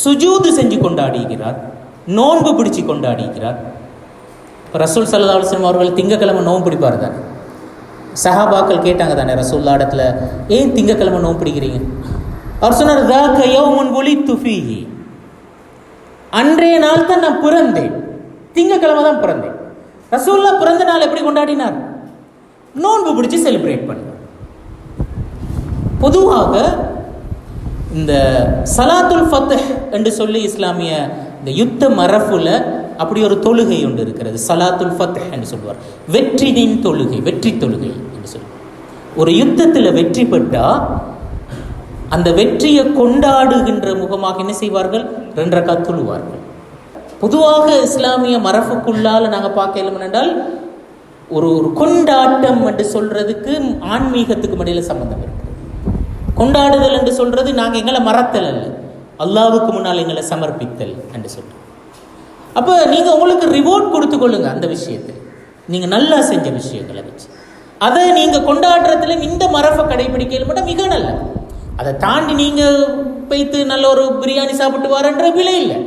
சுஜூது செஞ்சு கொண்டாடுகிறார், நோன்பு பிடிச்சி கொண்டாடிக்கிறார். ரசூல் ஸல்லல்லாஹு அலைஹி வஸல்லம் அவர்கள் திங்கக்கிழமை நோன்பு பிடிப்பார் தானே. சஹாபாக்கள் கேட்டாங்க தானே ரசூல்லா இடத்துல, ஏன் திங்கக்கிழமை நோன்பு பிடிக்கிறீங்க? அவர் சொன்னார், ذاك يوم ولدت فيه, அன்றைய நாள் தான் நான் பிறந்தேன், திங்கக்கிழமை தான் பிறந்தேன். ரசூல்லா பிறந்த நாள் எப்படி கொண்டாடினார்? நோன்பு பிடிச்சி செலிப்ரேட் பண்ணுவார். பொதுவாக இந்த சலாத்துல் ஃபத்ஹ் என்று சொல்லி இஸ்லாமிய இந்த யுத்த மரபுல அப்படி ஒரு தொழுகை ஒன்று இருக்கிறது. சலாத்துல் ஃபத்ஹ் என்று சொல்வார், வெற்றியின் தொழுகை, வெற்றி தொழுகை என்று சொல்லுவார். ஒரு யுத்தத்தில் வெற்றி பெற்றால் அந்த வெற்றியை கொண்டாடுகின்ற முகமாக என்ன செய்வார்கள்? 2 ரக்காத் தொழுவார்கள். பொதுவாக இஸ்லாமிய மரபுக்குள்ளால் நாங்கள் பார்க்கலாம் என்றால் ஒரு கொண்டாட்டம் என்று சொல்றதுக்கு ஆன்மீகத்துக்கு இடையில சம்பந்தம் இருக்கு. கொண்டாடுதல் என்று சொல்றது நாங்கள் எங்களை மறத்தல் அல்ல, அல்லாஹ்வுக்கு முன்னால் எங்களை சமர்ப்பித்தல் என்று சொல்றோம். அப்போ நீங்கள் உங்களுக்கு ரிவார்ட் கொடுத்து கொள்ளுங்க அந்த விஷயத்தை, நீங்கள் நல்லா செஞ்ச விஷயங்களை வச்சு. அதை நீங்கள் கொண்டாடுறதுல இந்த மரபை கடைபிடிக்கல மட்டும் மிக நல்ல. அதை தாண்டி நீங்கள் போய்த்து நல்ல ஒரு பிரியாணி சாப்பிட்டு வரன்ற விலை இல்லை,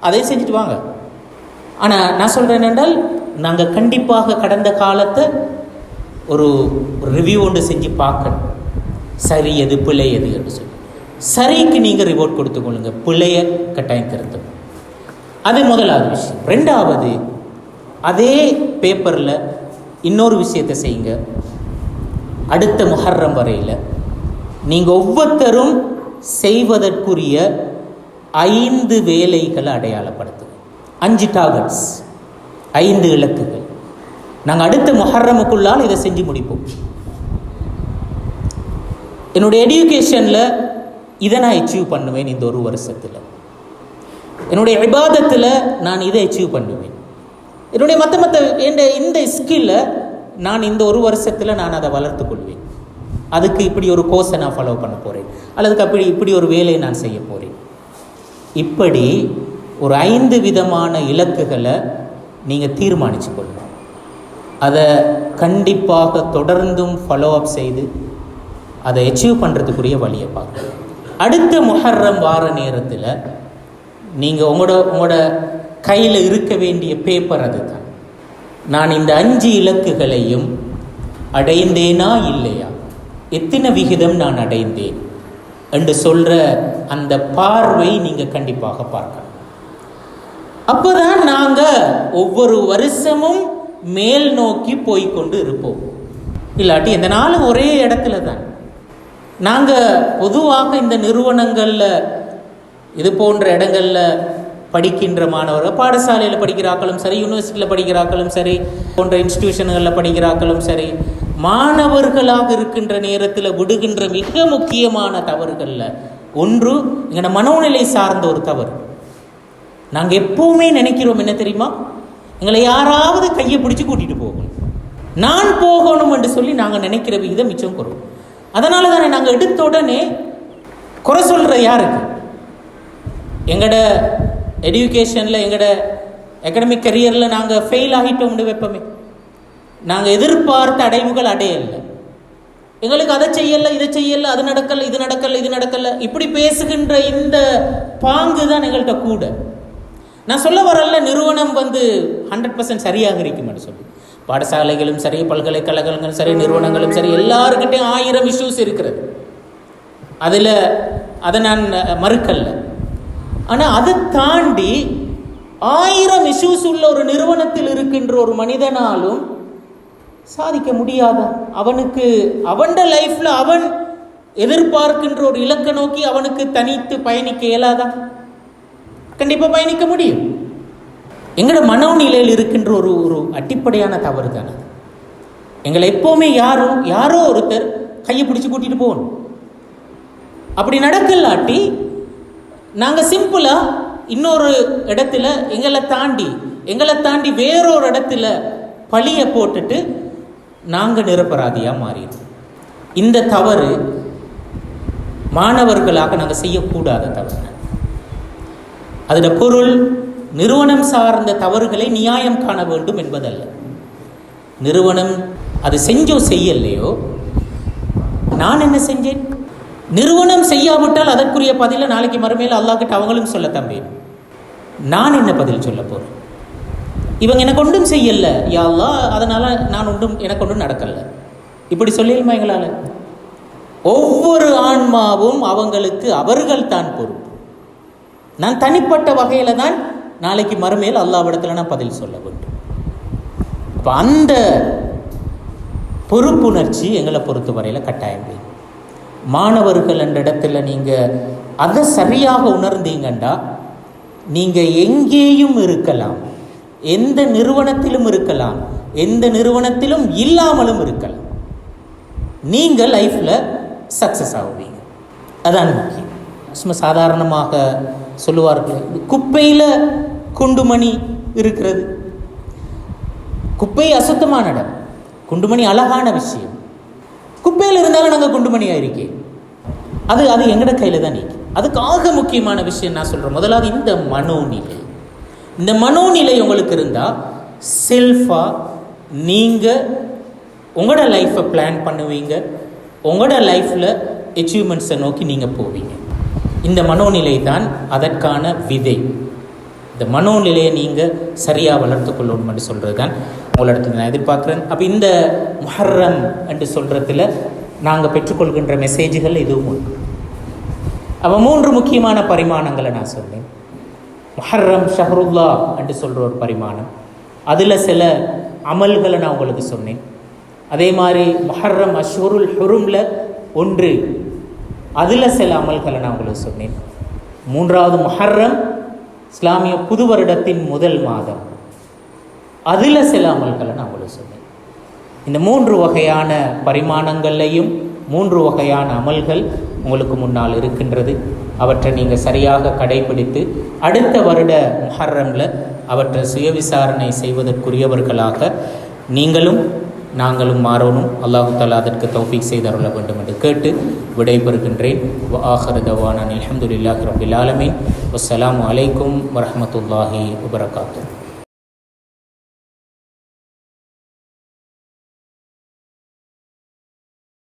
அதை செஞ்சுட்டு வாங்க. ஆனால் நான் சொல்கிறேன் என்றால், நாங்கள் கண்டிப்பாக கடந்த காலத்தை ஒரு ரிவ்யூ ஒன்று செஞ்சு பார்க்கணும். சரி எது பிழை எது என்று சொல்லி சரிக்கு நீங்கள் ரிவார்ட் கொடுத்துக்கொள்ளுங்க, பிழைய கட்டாயம் திருத்தம். அது முதலாவது விஷயம். 2வது, அதே பேப்பரில் இன்னொரு விஷயத்தை செய்யுங்க. அடுத்த முஹர்ரம் வரையில் நீங்கள் ஒவ்வொருத்தரும் செய்வதற்குரிய 5 வேலைகளை அடையாளப்படுத்துங்க. 5 டார்கெட்ஸ், 5 இலக்குகள். நாங்கள் அடுத்த முஹர்ரமுக்குள்ளால் இதை செஞ்சு முடிப்போம். என்னுடைய எடியூகேஷனில் இதை நான் அச்சீவ் பண்ணுவேன் இந்த ஒரு வருஷத்தில். என்னுடைய இபாதத்தில் நான் இதை அச்சீவ் பண்ணுவேன். என்னுடைய மற்ற இந்த ஸ்கில்லை நான் இந்த ஒரு வருஷத்தில் நான் அதை வளர்த்து கொள்வேன். அதுக்கு இப்படி ஒரு கோர்ஸை நான் ஃபாலோ பண்ண போகிறேன், அல்லதுக்கு இப்படி ஒரு வேலையை நான் செய்ய போகிறேன். இப்படி ஒரு 5 விதமான இலக்குகளை நீங்கள் தீர்மானித்து கொள்ளணும். அதை கண்டிப்பாக தொடர்ந்தும் ஃபாலோ அப் செய்து அதை அச்சீவ் பண்ணுறதுக்குரிய வழியை பார்க்கணும். அடுத்த முஹர்ரம் வார நேரத்தில் நீங்கள் உங்களோட கையில் இருக்க வேண்டிய பேப்பர் அது தான். நான் இந்த 5 இலக்குகளையும் அடைந்தேனா இல்லையா, எத்தனை விகிதம் நான் அடைந்தேன் என்று சொல்கிற அந்த பார்வை நீங்கள் கண்டிப்பாக பார்க்கணும். அப்போ தான் நாங்கள் ஒவ்வொரு வருஷமும் மேல் நோக்கி போய்கொண்டு இருப்போம். இல்லாட்டி எந்த நாளும் ஒரே இடத்துல தான். நாங்கள் பொதுவாக இந்த நிறுவனங்களில் இது போன்ற இடங்களில் படிக்கின்ற மாணவர்கள், பாடசாலையில் படிக்கிறாக்களும் சரி, யூனிவர்சிட்டியில் படிக்கிறாக்களும் சரி, போன்ற இன்ஸ்டிடியூஷன்களில் படிக்கிறாக்களும் சரி, மாணவர்களாக இருக்கின்ற நேரத்தில் விடுகின்ற மிக முக்கியமான தவறுகளில் ஒன்று எங்களோட மனோநிலை சார்ந்த ஒரு தவறு. நாங்கள் எப்போவுமே நினைக்கிறோம் என்ன தெரியுமா, எங்களை யாராவது கையை பிடிச்சி கூட்டிகிட்டு போகணும், நான் போகணும் என்று சொல்லி நாங்கள் நினைக்கிற விகிதம் மிச்சம் குறைவு. அதனால தானே நாங்கள் எடுத்த உடனே குறை சொல்கிற யாருக்கு? எங்களோட எடியூகேஷனில், எங்களோட அகடமிக் கரியரில் நாங்கள் ஃபெயில் ஆகிட்டோம்னு வைப்போமே. நாங்கள் எதிர்பார்த்த அடைவுகள் அடையலை, எங்களுக்கு அதை செய்யலை, இதை செய்யலை, அது நடக்கலை, இது நடக்கலை, இது நடக்கலை, இப்படி பேசுகின்ற இந்த பாங்கு தான் எங்கள்கிட்ட கூட. நான் சொல்ல வரல நிறுவனம் 100% சரியாக இருக்குமென்னு சொல்லி. பாடசாலைகளும் சரி, பல்கலைக்கழகங்களும் சரி, நிறுவனங்களும் சரி, எல்லாருக்கிட்டையும் 1000 இஷ்யூஸ் இருக்கிறது. அதை நான் மறுக்கல்ல. ஆனால் அதை தாண்டி 1000 இஷ்யூஸ் உள்ள ஒரு நிறுவனத்தில் இருக்கின்ற ஒரு மனிதனாலும் சாதிக்க முடியாதா? அவனுக்கு அவன் லைஃப்பில் அவன் எதிர்பார்க்கின்ற ஒரு இலக்கை நோக்கி அவனுக்கு தனித்து பயணிக்க இயலாதா? கண்டிப்பாக பயணிக்க முடியும். எங்களோட மனோநிலையில் இருக்கின்ற ஒரு அடிப்படையான தவறு தானே. எங்களை எப்போவுமே யாரோ ஒருத்தர் கையை பிடிச்சி கூட்டிகிட்டு போகணும். அப்படி நடக்கலாட்டி நாங்கள் சிம்பிளாக இன்னொரு இடத்துல எங்களை தாண்டி வேறொரு இடத்துல பழியை போட்டுட்டு நாங்கள் நிரபராதியாக மாறிடுவோம். இந்த தவறு மாணவர்களாக நாங்கள் செய்யக்கூடாத தவறு. அதோட பொருள் நிறுவனம் சார்ந்த தவறுகளை நியாயம் காண வேண்டும் என்பதல்ல. நிறுவனம் அது செஞ்சோ செய்யலையோ, நான் என்ன செஞ்சேன்? நிறுவனம் செய்யாவிட்டால் அதற்குரிய பதில நாளைக்கு மறுமையில் அல்லாஹ்கிட்ட அவங்களும் சொல்ல தம்பி. நான் என்ன பதில் சொல்ல போகிறேன்? இவங்க எனக்கு ஒன்றும் செய்யல யா அல்லாஹ், அதனால் நான் எனக்கு ஒன்றும் நடக்கலை, இப்படி சொல்லிடுமா எங்களால்? ஒவ்வொரு ஆன்மாவும் அவங்களுக்கு அவர்கள் தான் பொறுப்பு. நான் தனிப்பட்ட வகையில் தான் நாளைக்கு மறுமையில் அல்லாஹ்விடத்தில் நான் பதில் சொல்ல வேண்டும். அப்போ அந்த பொறுப்புணர்ச்சி எங்களை பொறுத்த வரையில் கட்டாயம் வேணும். மாணவர்கள் என்ற இடத்துல நீங்கள் அதை சரியாக உணர்ந்தீங்கண்டா நீங்கள் எங்கேயும் இருக்கலாம், எந்த நிறுவனத்திலும் இருக்கலாம், எந்த நிறுவனத்திலும் இல்லாமலும் இருக்கலாம், நீங்கள் லைஃப்பில் சக்ஸஸ் ஆகுவீங்க. அதான் முக்கியம். சும்மா சாதாரணமாக சொல்லுவார்கள், குப்பையில் குண்டுமணி இருக்கிறது. குப்பை அசுத்தமான இடம், குண்டுமணி அழகான விஷயம். குப்பையில் இருந்தாலும் நாங்கள் குண்டுமணியாக இருக்கேன். அது எங்கட கையில் தான் நிற்கும். அதுக்காக முக்கியமான விஷயம் நான் சொல்கிறேன். முதலாவது இந்த மனோநிலை. இந்த மனோநிலை உங்களுக்கு இருந்தால் செல்ஃபாக நீங்கள் உங்களோட லைஃப்பை பிளான் பண்ணுவீங்க, உங்களோட லைஃப்பில் அச்சீவ்மெண்ட்ஸை நோக்கி நீங்கள் போவீங்க. இந்த மனோநிலை தான் அதற்கான விதை. இந்த மனோநிலையை நீங்கள் சரியாக வளர்த்து கொள்ளணும்னு சொல்கிறது தான் உங்களிடத்துல நான் எதிர்பார்க்குறேன். அப்போ இந்த முஹர்ரம் என்று சொல்கிறதுல நாங்கள் பெற்றுக்கொள்கின்ற மெசேஜுகள் இதுவும் உண்டு. அப்போ 3 முக்கியமான பரிமாணங்களை நான் சொன்னேன். முஹர்ரம் ஷஹருல்லா என்று சொல்கிற ஒரு பரிமாணம், அதில் சில அமல்களை நான் உங்களுக்கு சொன்னேன். அதே மாதிரி முஹர்ரம் அஷ்ஹுருல் ஹுருமில் ஒன்று, அதில் சில அமல்களை நான் உங்களுக்கு சொன்னேன். 3வது முஹர்ரம் இஸ்லாமிய புது வருடத்தின் முதல் மாதம், அதில் சில அமல்களை நான் உங்களுக்கு சொன்னேன். இந்த 3 வகையான பரிமாணங்கள்லையும் 3 வகையான அமல்கள் உங்களுக்கு முன்னால் இருக்கின்றது. அவற்றை நீங்கள் சரியாக கடைபிடித்து அடுத்த வருட முஹர்ரமில் அவற்றை சுயவிசாரணை செய்வதற்குரியவர்களாக நீங்களும் நாங்களும் மாறணும். அல்லாஹு தஆலா அதற்கு தௌஃபீக் செய்தருள வேண்டும் என்று கேட்டு விடைபெறுகின்றேன். ஆகிரு தவானா அல்ஹம்துலில்லாஹி ரப்பில் ஆலமீன். வஸ்ஸலாமு அலைக்கும் வரஹ்மத்துல்லாஹி வபரகாத்துஹு.